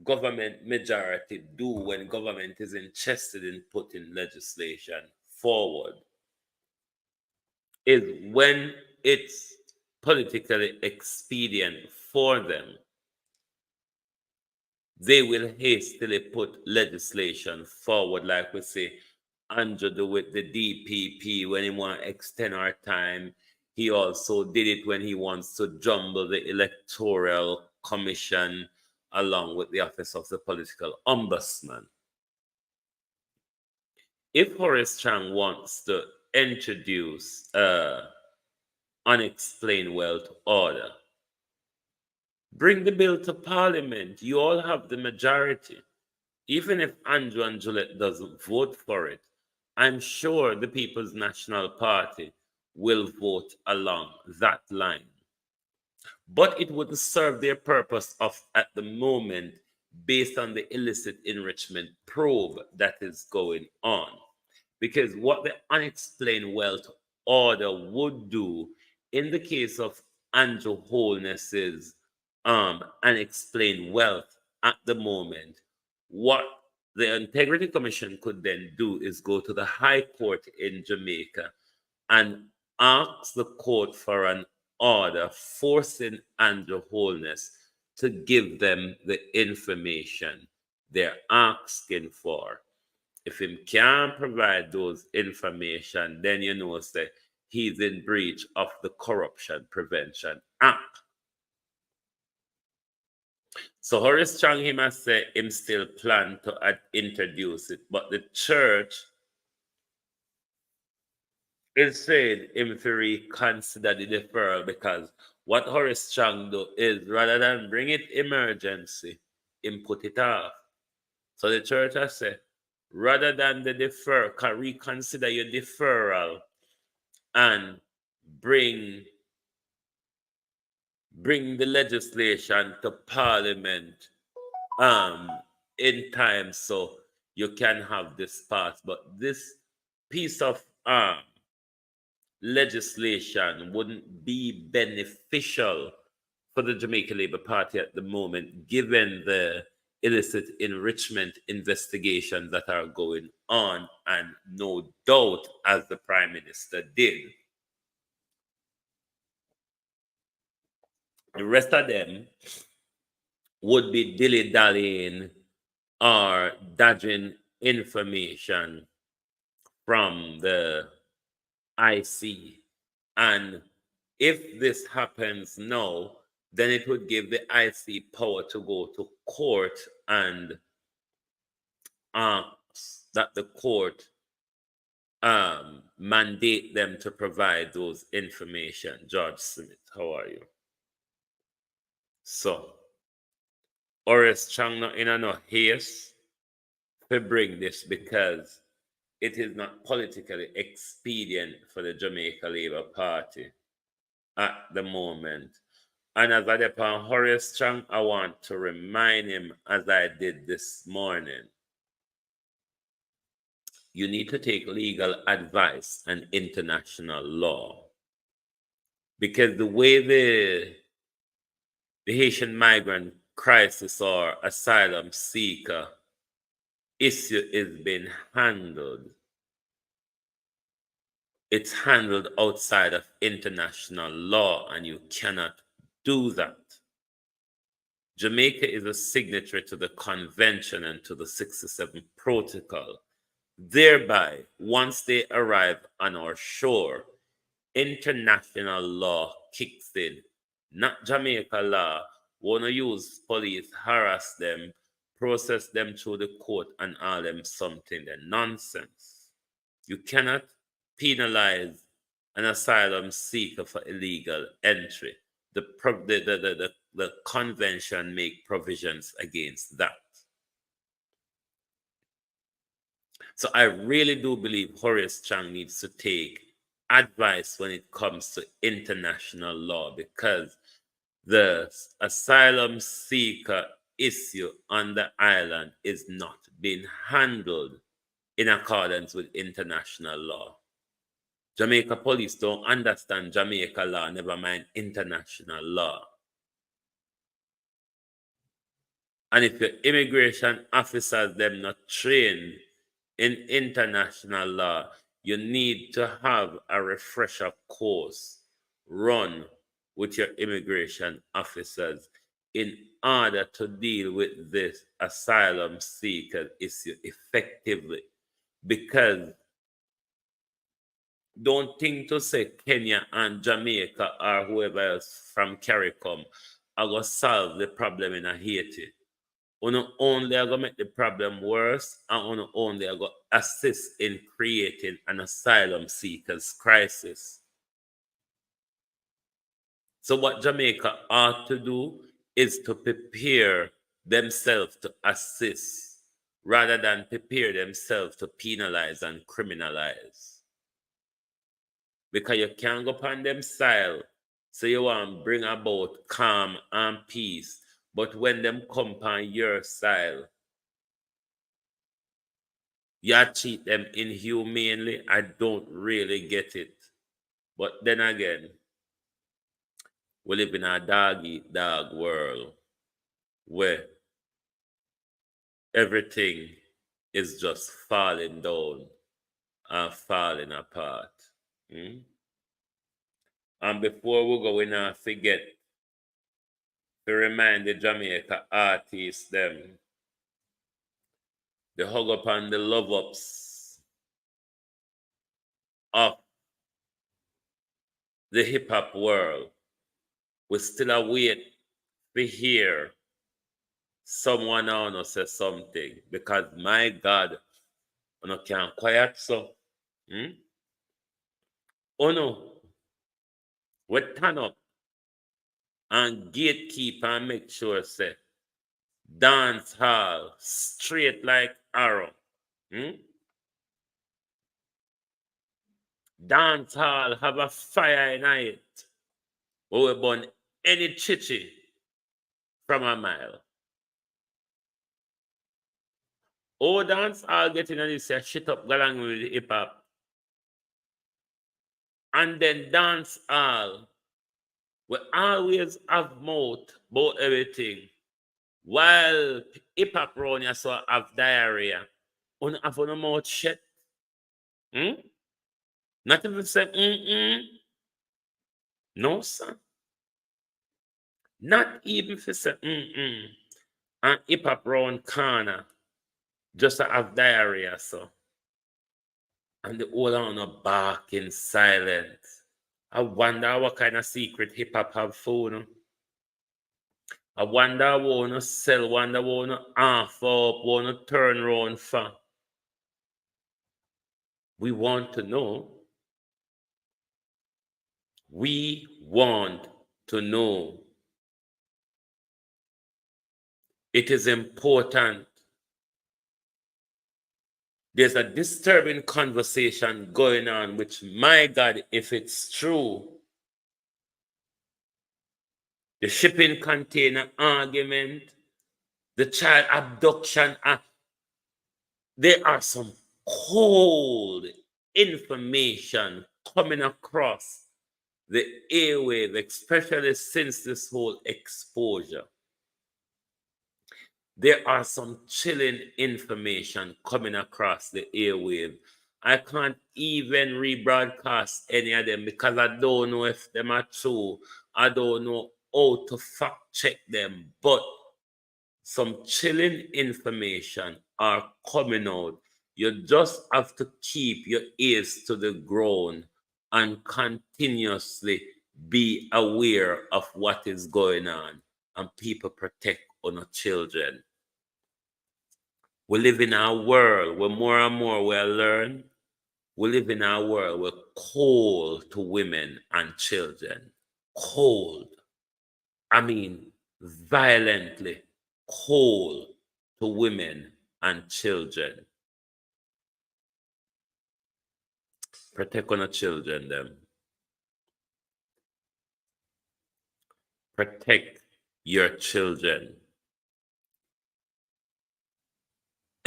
D: government majority do when government is interested in putting legislation forward, is when it's politically expedient for them, they will hastily put legislation forward, like we say, Andrew do with the DPP when he want to extend our time. He also did it when he wants to jumble the Electoral Commission along with the Office of the Political Ombudsman. If Horace Chang wants to introduce unexplained wealth order, bring the bill to Parliament. You all have the majority. Even if Andrew and Juliet doesn't vote for it, I'm sure the People's National Party will vote along that line. But it wouldn't serve their purpose of, at the moment, based on the illicit enrichment probe that is going on. Because what the unexplained wealth order would do in the case of Andrew Holness's unexplained wealth at the moment, what the Integrity Commission could then do is go to the High Court in Jamaica and ask the court for an order forcing Andrew Holness to give them the information they're asking for. If he can't provide those information, then you know that he's in breach of the Corruption Prevention Act. So Horace Strong, he must say him still plan to introduce it, but the church is saying him to reconsider the deferral, because what Horace Strong do is rather than bring it emergency, him put it off. So the church has said, rather than the defer, can reconsider your deferral and bring the legislation to Parliament in time so you can have this passed. But this piece of legislation wouldn't be beneficial for the Jamaica Labour Party at the moment, given the illicit enrichment investigations that are going on, and no doubt, as the Prime Minister did, the rest of them would be dilly-dallying or dodging information from the IC. And if this happens now, then it would give the IC power to go to court and ask that the court mandate them to provide those information. George Smith, how are you? So, Horace Chang not in no haste to bring this, because it is not politically expedient for the Jamaica Labour Party at the moment. And as I depend on Horace Chang, I want to remind him, as I did this morning, you need to take legal advice and international law. Because the way the Haitian migrant crisis or asylum seeker issue is being handled, it's handled outside of international law, and you cannot do that. Jamaica is a signatory to the convention and to the 67 protocol. Thereby, once they arrive on our shore, international law kicks in. Not Jamaica law. Wanna use police, harass them, process them through the court, and all them something. They're nonsense. You cannot penalize an asylum seeker for illegal entry. The convention make provisions against that. So I really do believe Horace Chang needs to take advice when it comes to international law, because the asylum seeker issue on the island is not being handled in accordance with international law. Jamaica police don't understand Jamaica law, never mind international law. And if your immigration officers them not trained in international law, you need to have a refresher course run with your immigration officers in order to deal with this asylum seeker issue effectively. Because don't think to say Kenya and Jamaica or whoever else from CARICOM are going to solve the problem in Haiti. Uno only are going to make the problem worse, and uno only are going to assist in creating an asylum seekers crisis. So what Jamaica ought to do is to prepare themselves to assist rather than prepare themselves to penalize and criminalize. Because you can't go upon them style, so you want to bring about calm and peace. But when them come on your style, you treat them inhumanely. I don't really get it. But then again, we live in a dog-eat-dog world where everything is just falling down and falling apart. And before we go, we not forget to remind the Jamaica artists them, they hug up on the love ups of the hip hop world. We still await to hear someone on us say something, because my God, you can't quiet so. Oh no, we turn up and gatekeep and make sure say dance hall straight like arrow. Dance hall have a fire in it. We burn any chichi from a mile. Oh, dance hall getting on this shit up galang with hip hop. And then dance hall, we always have mouth about everything. While hip hop round you so have diarrhea, on have no mouth shit. Not even say no, sir. Not even if you say and hip hop round corner just to have diarrhea, so. And the whole on a bark in silence. I wonder what kind of secret hip hop have for you. I wonder what wanna sell, wonder what wanna half up, wanna turn around for. We want to know. We want to know. It is important. There's a disturbing conversation going on, which, my God, if it's true, the shipping container argument, the child abduction, there are some cold information coming across the airwave, especially since this whole exposure. there are some chilling information coming across the airwave. I can't even rebroadcast any of them because I don't know if them are true. I don't know how to fact check them, but some chilling information are coming out. You just have to keep your ears to the ground and continuously be aware of what is going on, and people protect our children. We live in a world where more and more we learn. We live in a world where cold to women and children. Cold. I mean, violently cold to women and children. Protect our children, them. Protect your children.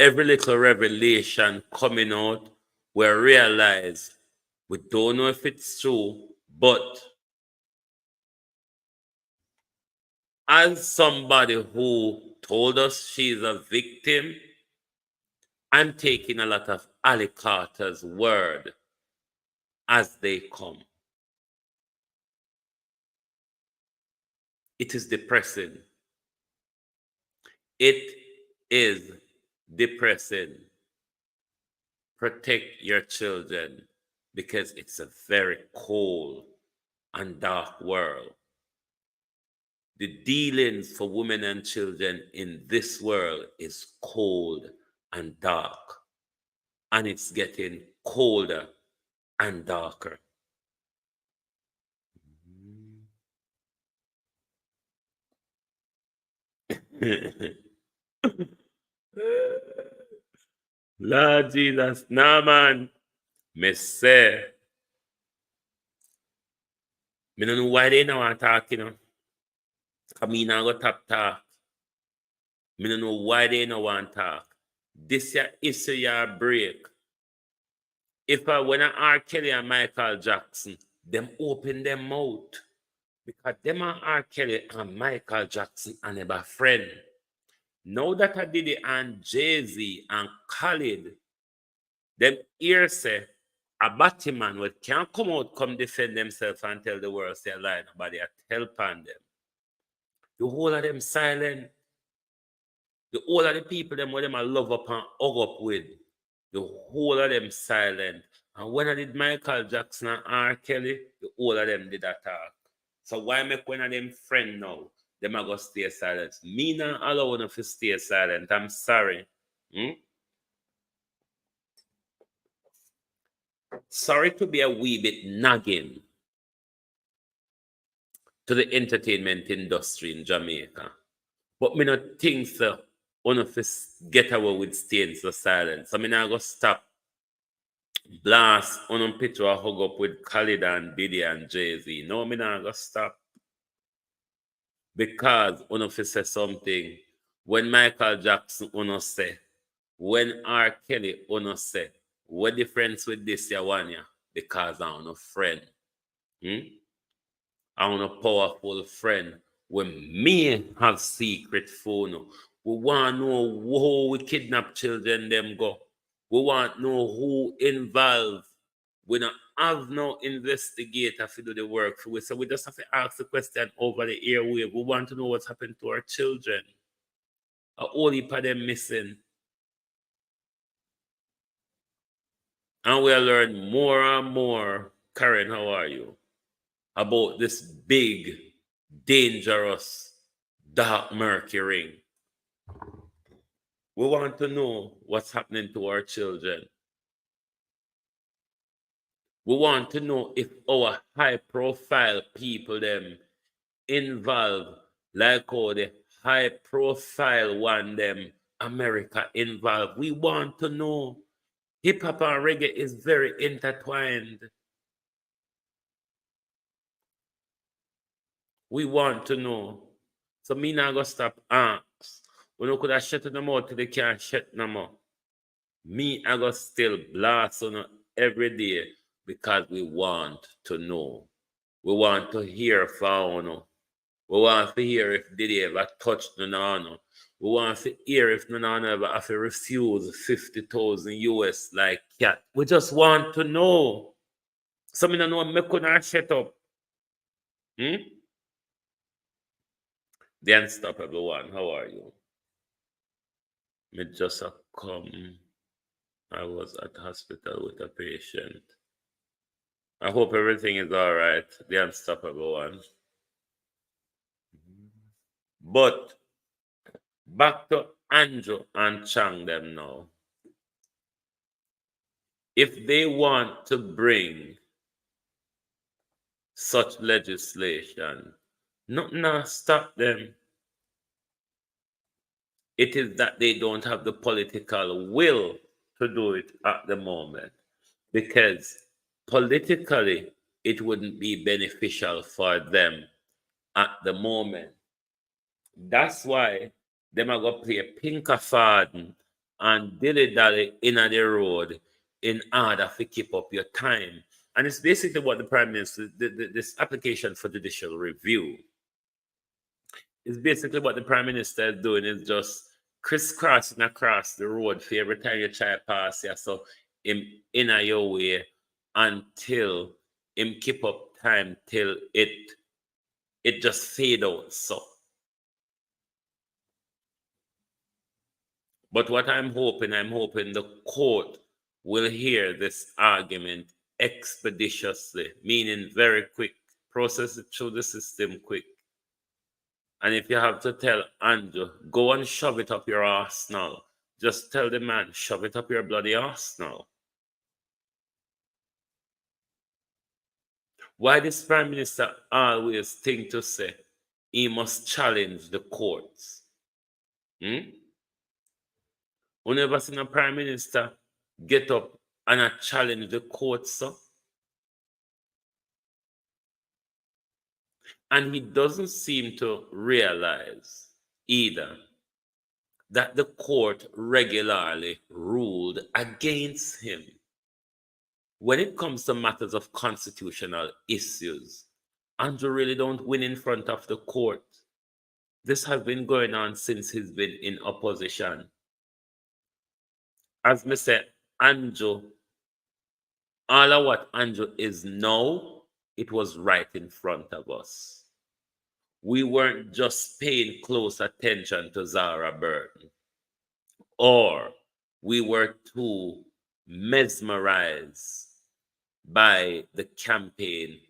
D: Every little revelation coming out, we realize we don't know if it's true, but as somebody who told us she's a victim, I'm taking a lot of Ali Carter's word as they come. It is depressing. It is depressing. Protect your children because it's a very cold and dark world. The dealings for women and children in this world is cold and dark, and it's getting colder and darker. Lord Jesus, nah man, me say, me don't know why they don't want to talk, you know. I mean, I got top talk. Me don't know why they don't want to talk. This year is a year break. If when I R. Kelly and Michael Jackson, them open them mouth. Because them and R. Kelly and Michael Jackson are never friend. Now that I did it on Jay-Z and Khalid, them here say a Batman will can't come out, come defend themselves and tell the world they're lying, but they are help on them. The whole of them silent. The whole of the people them where them I love up and hug up with. The whole of them silent. And when I did Michael Jackson and R. Kelly, the whole of them did attack. So why make one of them friend now? Them are going to stay silent. Me not allow them to stay silent. I'm sorry. Sorry to be a wee bit nagging to the entertainment industry in Jamaica. But me not think so. One of us get away with staying so silent. So me not go stop blast on a picture I hug up with Khalid and Diddy and Jay-Z. No, me not go stop. Because one of us say something. When Michael Jackson uno say, when R. Kelly uno say, what difference with this ya one ya? Because I'm a friend. I'm a powerful friend. When me have secret phone, we want to know who we kidnap children them go. We want to know who involved. We don't have no investigator to do the work for us. So we just have to ask the question over the airwave. We want to know what's happened to our children. A whole heap of them missing. And we'll learn more and more, Karen, how are you? About this big, dangerous, dark murky ring. We want to know what's happening to our children. We want to know if our high-profile people them involved, like how the high-profile one them America involved. We want to know. Hip-hop and reggae is very intertwined. We want to know. So me not gonna stop ask. We no could have shut them out till they can't shut no more. Me I go still blast on every day because we want to know. We want to hear from you. We want to hear if Diddy ever touched Nana. We want to hear if Nana ever have to refuse 50,000 US like cat. We just want to know. Some don't know me couldn't shut up. The Unstoppable One, how are you? Me just a come. I was at hospital with a patient. I hope everything is all right. The Unstoppable One. But back to Andrew and Chang them now. If they want to bring such legislation, nothing will stop them. It is that they don't have the political will to do it at the moment, because politically it wouldn't be beneficial for them at the moment. That's why them are going to play Pinkerfarden and dilly-dally in the road in order to keep up your time. And it's basically what the Prime Minister, this application for judicial review, is basically what the Prime Minister is doing, is just crisscrossing across the road for every time you try to pass here. So him in your way until him keep up time till it just fade out. So. But what I'm hoping the court will hear this argument expeditiously, meaning very quick, process it through the system quick. And if you have to tell Andrew, go and shove it up your arse now, just tell the man, shove it up your bloody arse now. Why this Prime Minister always think to say he must challenge the courts? We never seen a Prime Minister get up and challenge the courts, sir. And he doesn't seem to realize either that the court regularly ruled against him. When it comes to matters of constitutional issues, Andrew really don't win in front of the court. This has been going on since he's been in opposition. As me said, Andrew, all of what Andrew is now, it was right in front of us. We weren't just paying close attention to Zara Burton, or we were too mesmerized by the campaign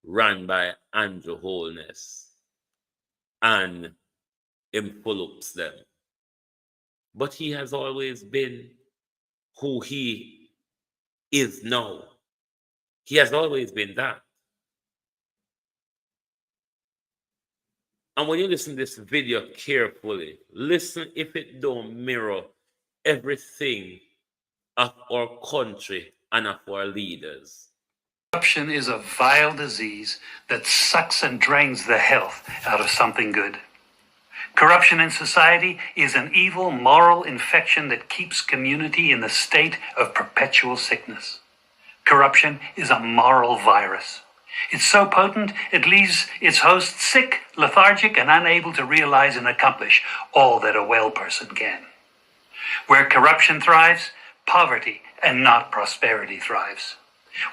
D: run by Andrew Holness and envelopes them. But he has always been who he is now. He has always been that. And when you listen to this video carefully, listen if it don't mirror everything of our country and of our leaders.
C: Corruption is a vile disease that sucks and drains the health out of something good. Corruption in society is an evil moral infection that keeps community in the state of perpetual sickness. Corruption is a moral virus. It's so potent, it leaves its host sick, lethargic, and unable to realize and accomplish all that a well person can. Where corruption thrives, poverty and not prosperity thrives.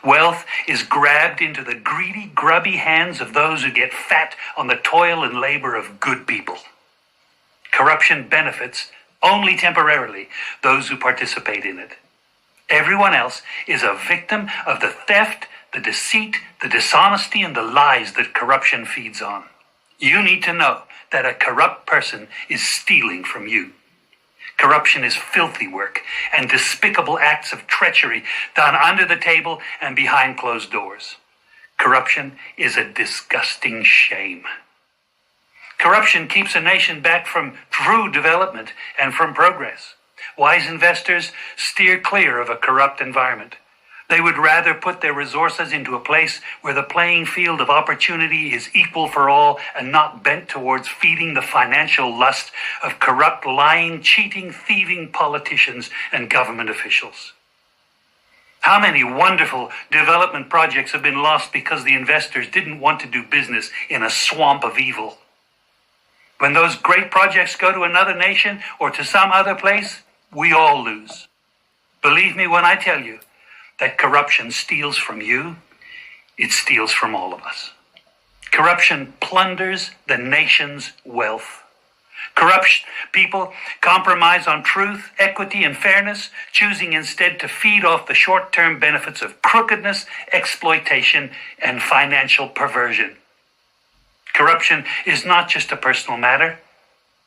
C: Wealth is grabbed into the greedy, grubby hands of those who get fat on the toil and labor of good people. Corruption benefits, only temporarily, those who participate in it. Everyone else is a victim of the theft, the deceit, the dishonesty, and the lies that corruption feeds on. You need to know that a corrupt person is stealing from you. Corruption is filthy work and despicable acts of treachery done under the table and behind closed doors. Corruption is a disgusting shame. Corruption keeps a nation back from true development and from progress. Wise investors steer clear of a corrupt environment. They would rather put their resources into a place where the playing field of opportunity is equal for all and not bent towards feeding the financial lust of corrupt, lying, cheating, thieving politicians and government officials. How many wonderful development projects have been lost because the investors didn't want to do business in a swamp of evil? When those great projects go to another nation or to some other place, we all lose. Believe me when I tell you that corruption steals from you, it steals from all of us. Corruption plunders the nation's wealth. Corrupt people compromise on truth, equity, and fairness, choosing instead to feed off the short-term benefits of crookedness, exploitation, and financial perversion. Corruption is not just a personal matter.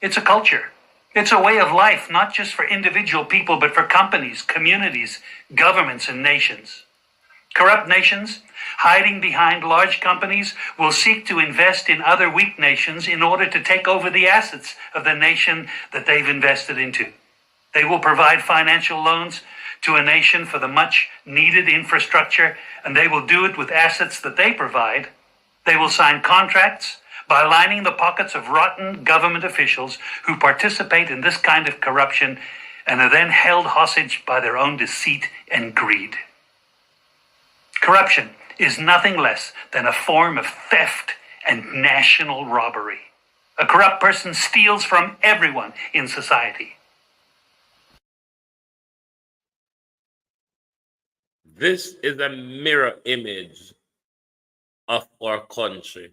C: It's a culture. It's a way of life, not just for individual people, but for companies, communities, governments, and nations. Corrupt nations, hiding behind large companies, will seek to invest in other weak nations in order to take over the assets of the nation that they've invested into. They will provide financial loans to a nation for the much needed infrastructure, and they will do it with assets that they provide. They will sign contracts by lining the pockets of rotten government officials who participate in this kind of corruption and are then held hostage by their own deceit and greed. Corruption is nothing less than a form of theft and national robbery. A corrupt person steals from everyone in society.
D: This is a mirror image of our country.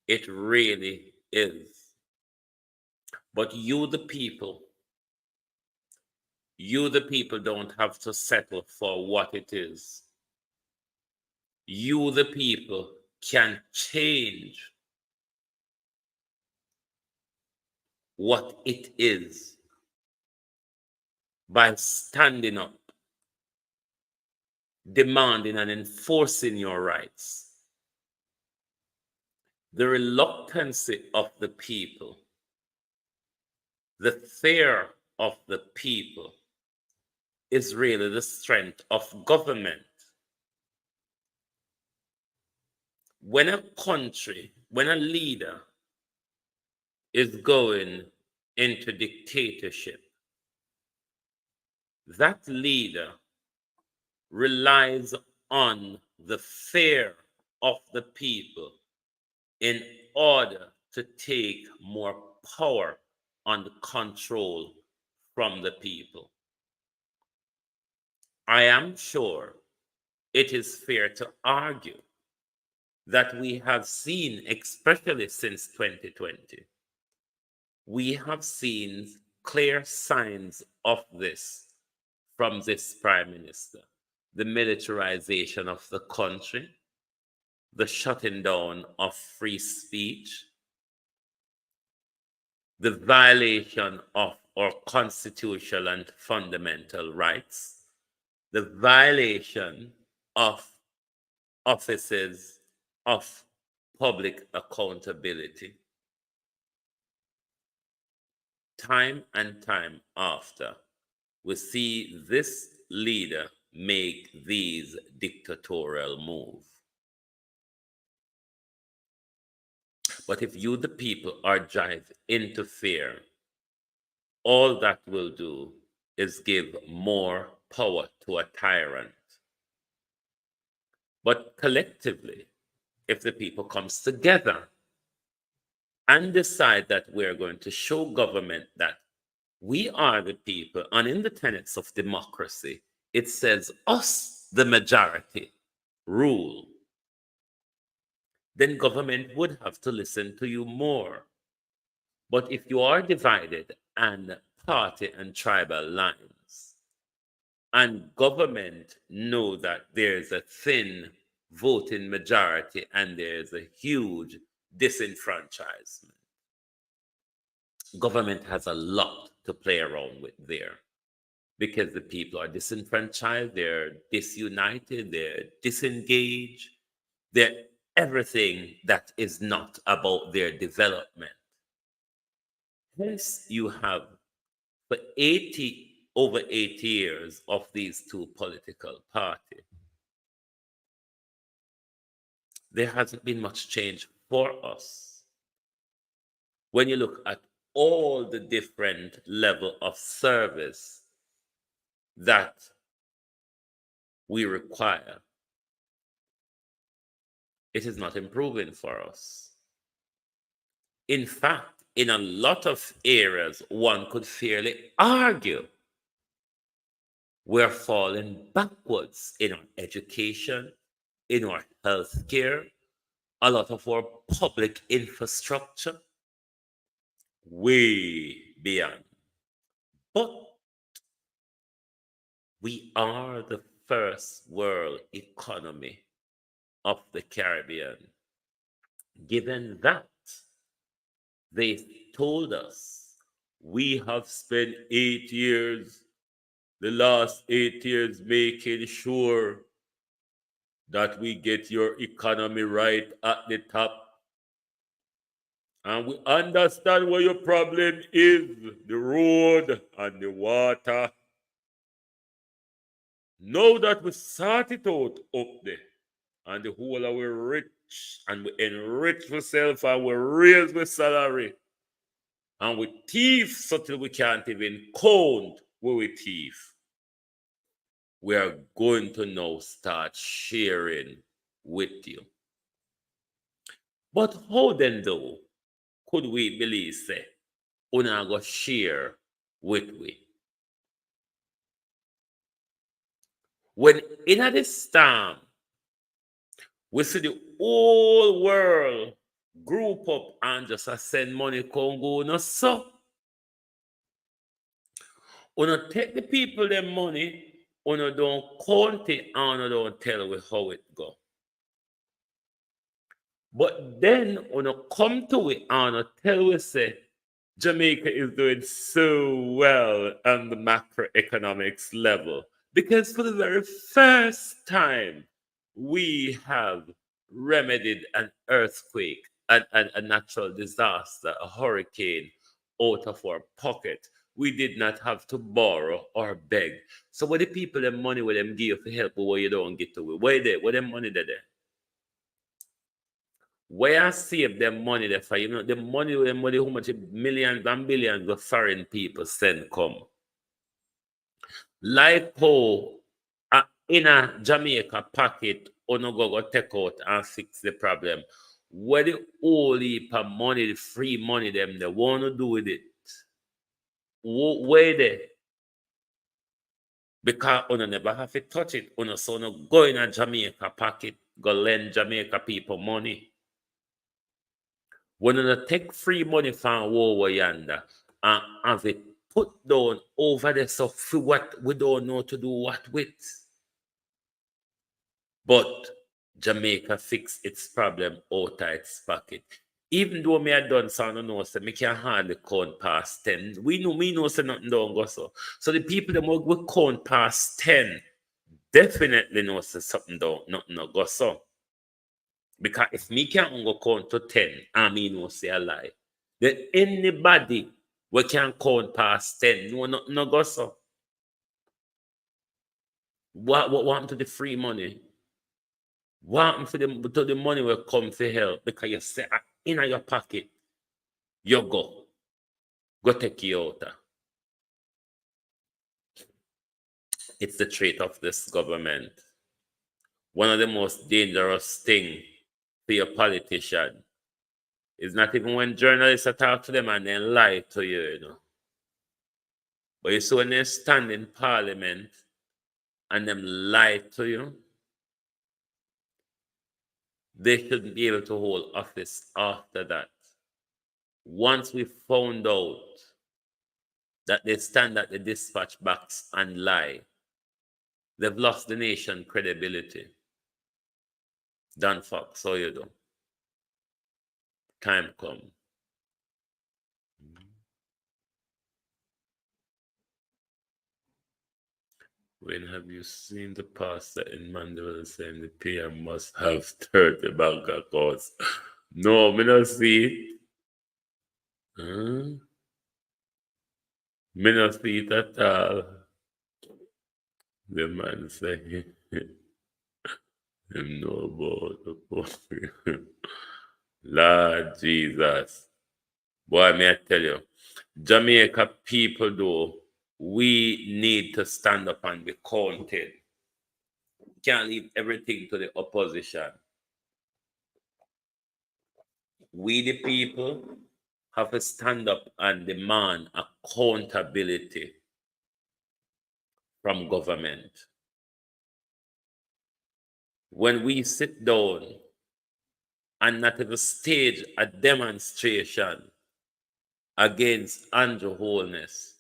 D: It really is. But you, the people don't have to settle for what it is. You, the people, can change what it is by standing up, demanding and enforcing your rights. The reluctancy of the people, the fear of the people is really the strength of government. When a country, when a leader is going into dictatorship, that leader relies on the fear of the people in order to take more power and control from the people. I am sure it is fair to argue that we have seen, especially since 2020, we have seen clear signs of this from this Prime Minister. The militarization of the country, the shutting down of free speech, the violation of our constitutional and fundamental rights, the violation of offices of public accountability. Time and time after, we see this leader make these dictatorial moves. But if you, the people, are driven into fear, all that will do is give more power to a tyrant. But collectively, if the people comes together and decide that we're going to show government that we are the people, and in the tenets of democracy, it says us, the majority, rule, then government would have to listen to you more. But if you are divided and party and tribal lines, and government know that there's a thin voting majority and there's a huge disenfranchisement, government has a lot to play around with there, because the people are disenfranchised, they're disunited, they're disengaged, they're everything that is not about their development. Hence, you have for over 80 years of these two political parties, there hasn't been much change for us. When you look at all the different level of service that we require, it is not improving for us. In fact, in a lot of areas, one could fairly argue we're falling backwards in our education, in our healthcare, a lot of our public infrastructure, way beyond. But we are the first world economy of the Caribbean. Given that, they told us we have spent 8 years, the last 8 years, making sure that we get your economy right at the top. And we understand what your problem is, the road and the water. Now that we sort it out up there, and the whole of we rich, and we enrich ourselves, and we raise our salary, and we thief so till we can't even count where we thief. We are going to now start sharing with you. But how then though could we believe say una go share with we? When in this time we see the whole world group up and just send money come go no so. Una take the people their money, una don't count it and una don't tell we how it go. But then una come to it and una tell we say Jamaica is doing so well on the macroeconomics level because for the very first time we have remedied an earthquake, a natural disaster, a hurricane out of our pocket. We did not have to borrow or beg. So what the people them money with them give for help, but what you don't get to it? Where they? Where them money there? Where I save them money there for? You know, the money, how much millions and billions of foreign people send come. Like how in a Jamaica pocket, ono go take out and fix the problem. Where the whole heap of money, the free money them, they want to do with it. Where they? Because ono never have to touch it. Ono so no go in a Jamaica pocket, go lend Jamaica people money. When you take free money from over yonder and have it put down over there, so for what we don't know to do what with. But Jamaica fix its problem out of its pocket. Even though me had done sound no say me can hardly count past 10. We know say nothing don't go so. So the people that will count past 10 definitely know say something don't nothing no go so. Because if me can't go count to 10, I mean no say a lie. Then anybody we can count past 10, no go so. What happened to the free money? What happened to the money will come for help? Because you say in your pocket, you go take you out. It's the trait of this government. One of the most dangerous things for your politician is not even when journalists talk to them and they lie to you, you know. But you see when they stand in parliament and them lie to you, they shouldn't be able to hold office after that. Once we found out that they stand at the dispatch box and lie, they've lost the nation credibility. Done fuck, so you do. Time come. When have you seen the pastor in Mandeville saying the PM must have 30 bank accounts? No, me not see it. Me not see it at all. The man say him know about the poetry. Lord Jesus. Boy, may I tell you, Jamaica people though, we need to stand up and be counted. We can't leave everything to the opposition. We the people have to stand up and demand accountability from government. When we sit down and not even stage a demonstration against Andrew Holness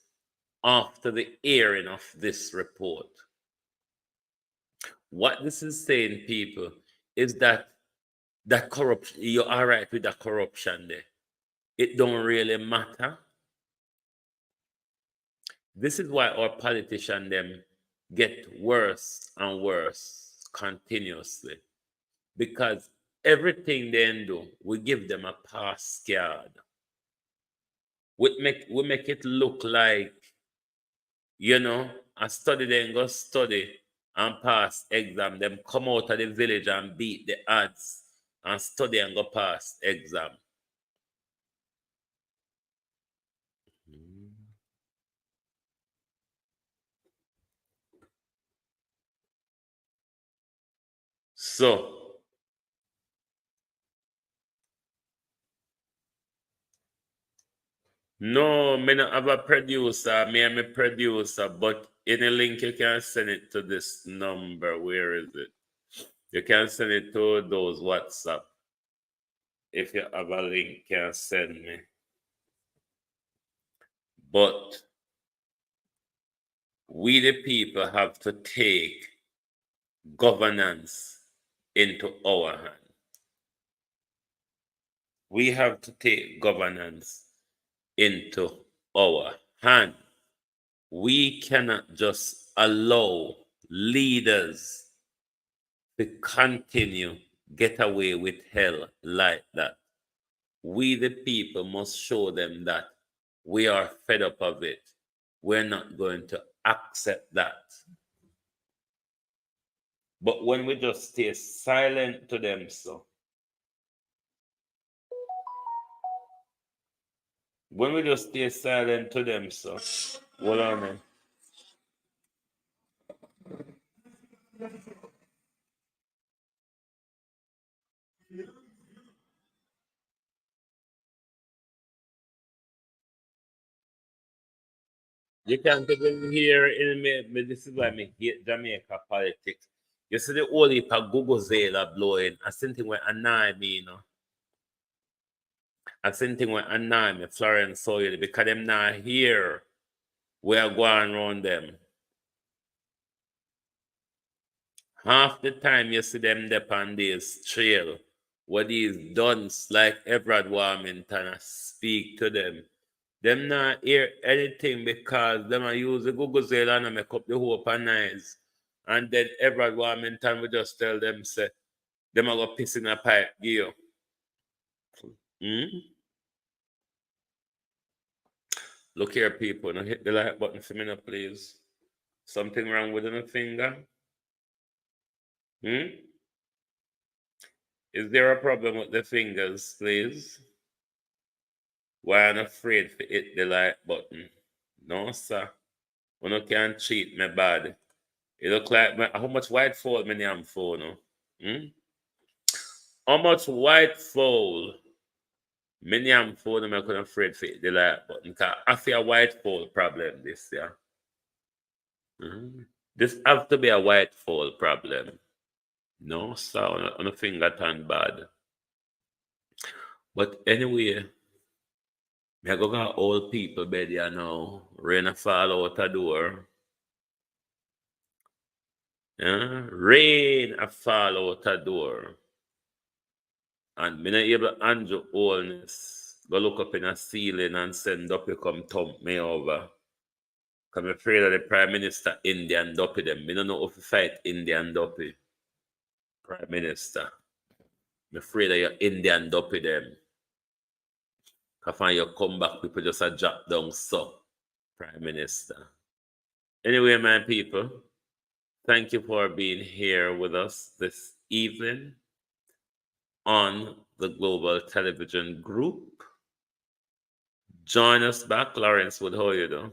D: after the airing of this report, what this is saying, people, is that corruption, you're all right with the corruption there. It don't really matter. This is why our politicians them get worse and worse continuously. Because everything they do, we give them a pass card. We make it look like, a study then go study and pass exam. Them come out of the village and beat the odds and study and go pass exam. So, no, me not have a producer. Me am a producer, but in a link you can send it to this number. Where is it? You can send it to those WhatsApp. If you have a link, you can send me. But we the people have to take governance into our hand. We have to take governance into our hand. We cannot just allow leaders to continue get away with hell like that. We the people must show them that we are fed up of it. We're not going to accept that. But when we just stay silent to them, when we just stay silent to them, hold on, man. You can't even hear in me. This is why I hate Jamaica politics. You see the whole heap of Guguzela blowing. I something where annoy me, I something where annoy me, Florence Sawyer, because them not here. We are going around them. Half the time you see them up on this trail, what these dunce like Everard Warmington speak to them. Them not hear anything because them are use the Google Zealand and make up the hope and nice. And then Everard Warmington will just tell them, say, them are go piss in a pipe, give you. Look here, people. Now hit the like button for me now, please. Something wrong with my finger? Is there a problem with the fingers, please? Why I'm afraid to hit the like button? No, sir. When I can't cheat me bad. It look like how much white fold me am for now? How much white fold me am for them I couldn't afraid to hit the like button? Because I feel a white fold problem this year. This have to be a white fold problem. No, sir, on a finger turn bad. But anyway, I go got old people bed here now. Rain a fall out a door. Rain a fall out a door. And me not able Andrew Holness go look up in a ceiling and send Duppy come thump me over. Because I'm afraid that the Prime Minister Indian Duppy them. Me don't know if you fight Indian Duppy. Prime Minister. I'm afraid that you're Indian Duppy them. Because when you come back, people just a drop down so. Prime Minister. Anyway, my people, thank you for being here with us this evening on the Global Television Group. Join us back, Lawrence Wood, how you doing?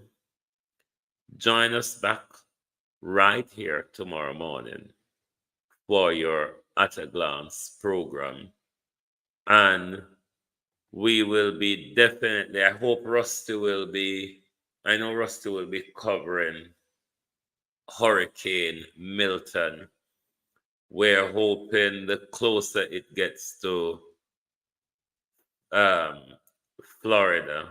D: Join us back right here tomorrow morning for your At a Glance program. And we will be definitely, I hope Rusty will be, I know Rusty will be covering Hurricane Milton. We're hoping the closer it gets to Florida,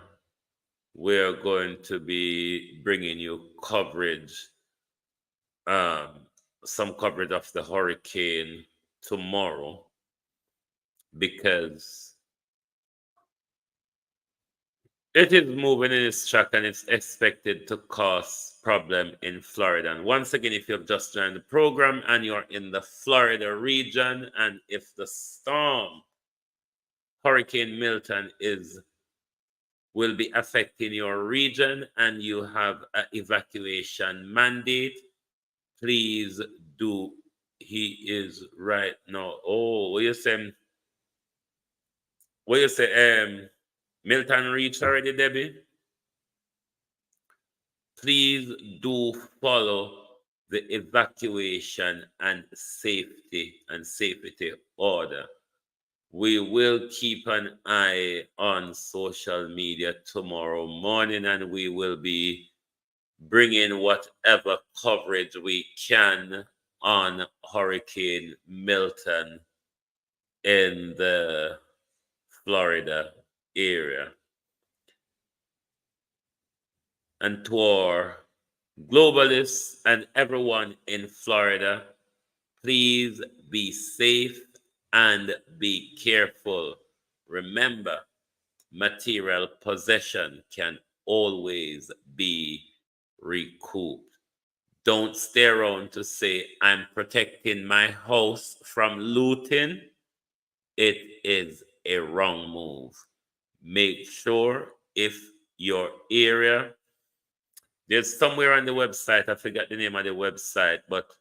D: we're going to be bringing you coverage, some coverage of the hurricane tomorrow, because it is moving in its track and it's expected to cause problem in Florida. And once again, if you've just joined the program and you're in the Florida region, and if the storm Hurricane Milton will be affecting your region and you have an evacuation mandate, please do. He is right now. Oh, what you say? What you say? Milton reached already, Debbie? Please do follow the evacuation and safety order. We will keep an eye on social media tomorrow morning, and we will be bringing whatever coverage we can on Hurricane Milton in the Florida area. And to our globalists and everyone in Florida, please be safe and be careful. Remember, material possession can always be recouped. Don't stay around to say, I'm protecting my house from looting. It is a wrong move. Make sure if your area, there's somewhere on the website, I forgot the name of the website, but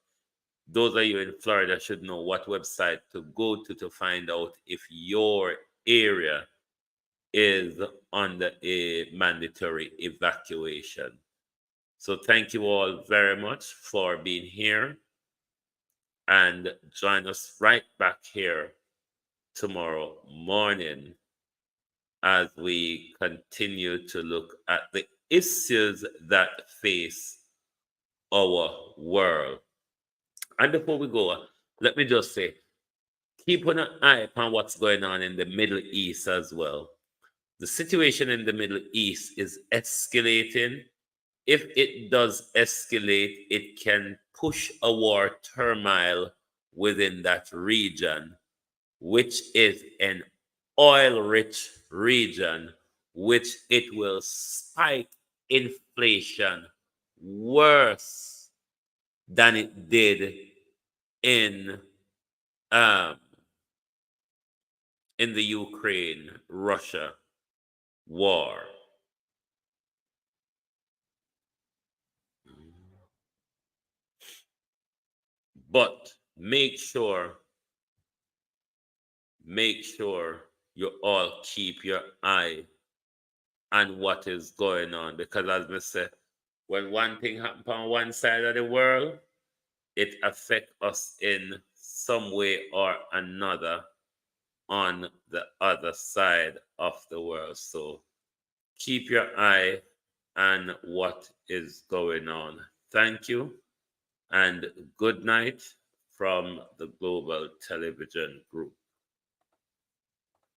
D: those of you in Florida should know what website to go to find out if your area is under a mandatory evacuation. So thank you all very much for being here, and join us right back here tomorrow morning as we continue to look at the issues that face our world. And before we go, let me just say, keep an eye upon what's going on in the Middle East as well. The situation in the Middle East is escalating. If it does escalate, it can push a war turmoil within that region, which is an oil-rich region, which it will spike inflation worse than it did in the Ukraine-Russia war. But make sure you all keep your eye on what is going on, because as I said, when one thing happens on one side of the world, it affects us in some way or another on the other side of the world. So keep your eye on what is going on. Thank you, and good night from the Global Television Group.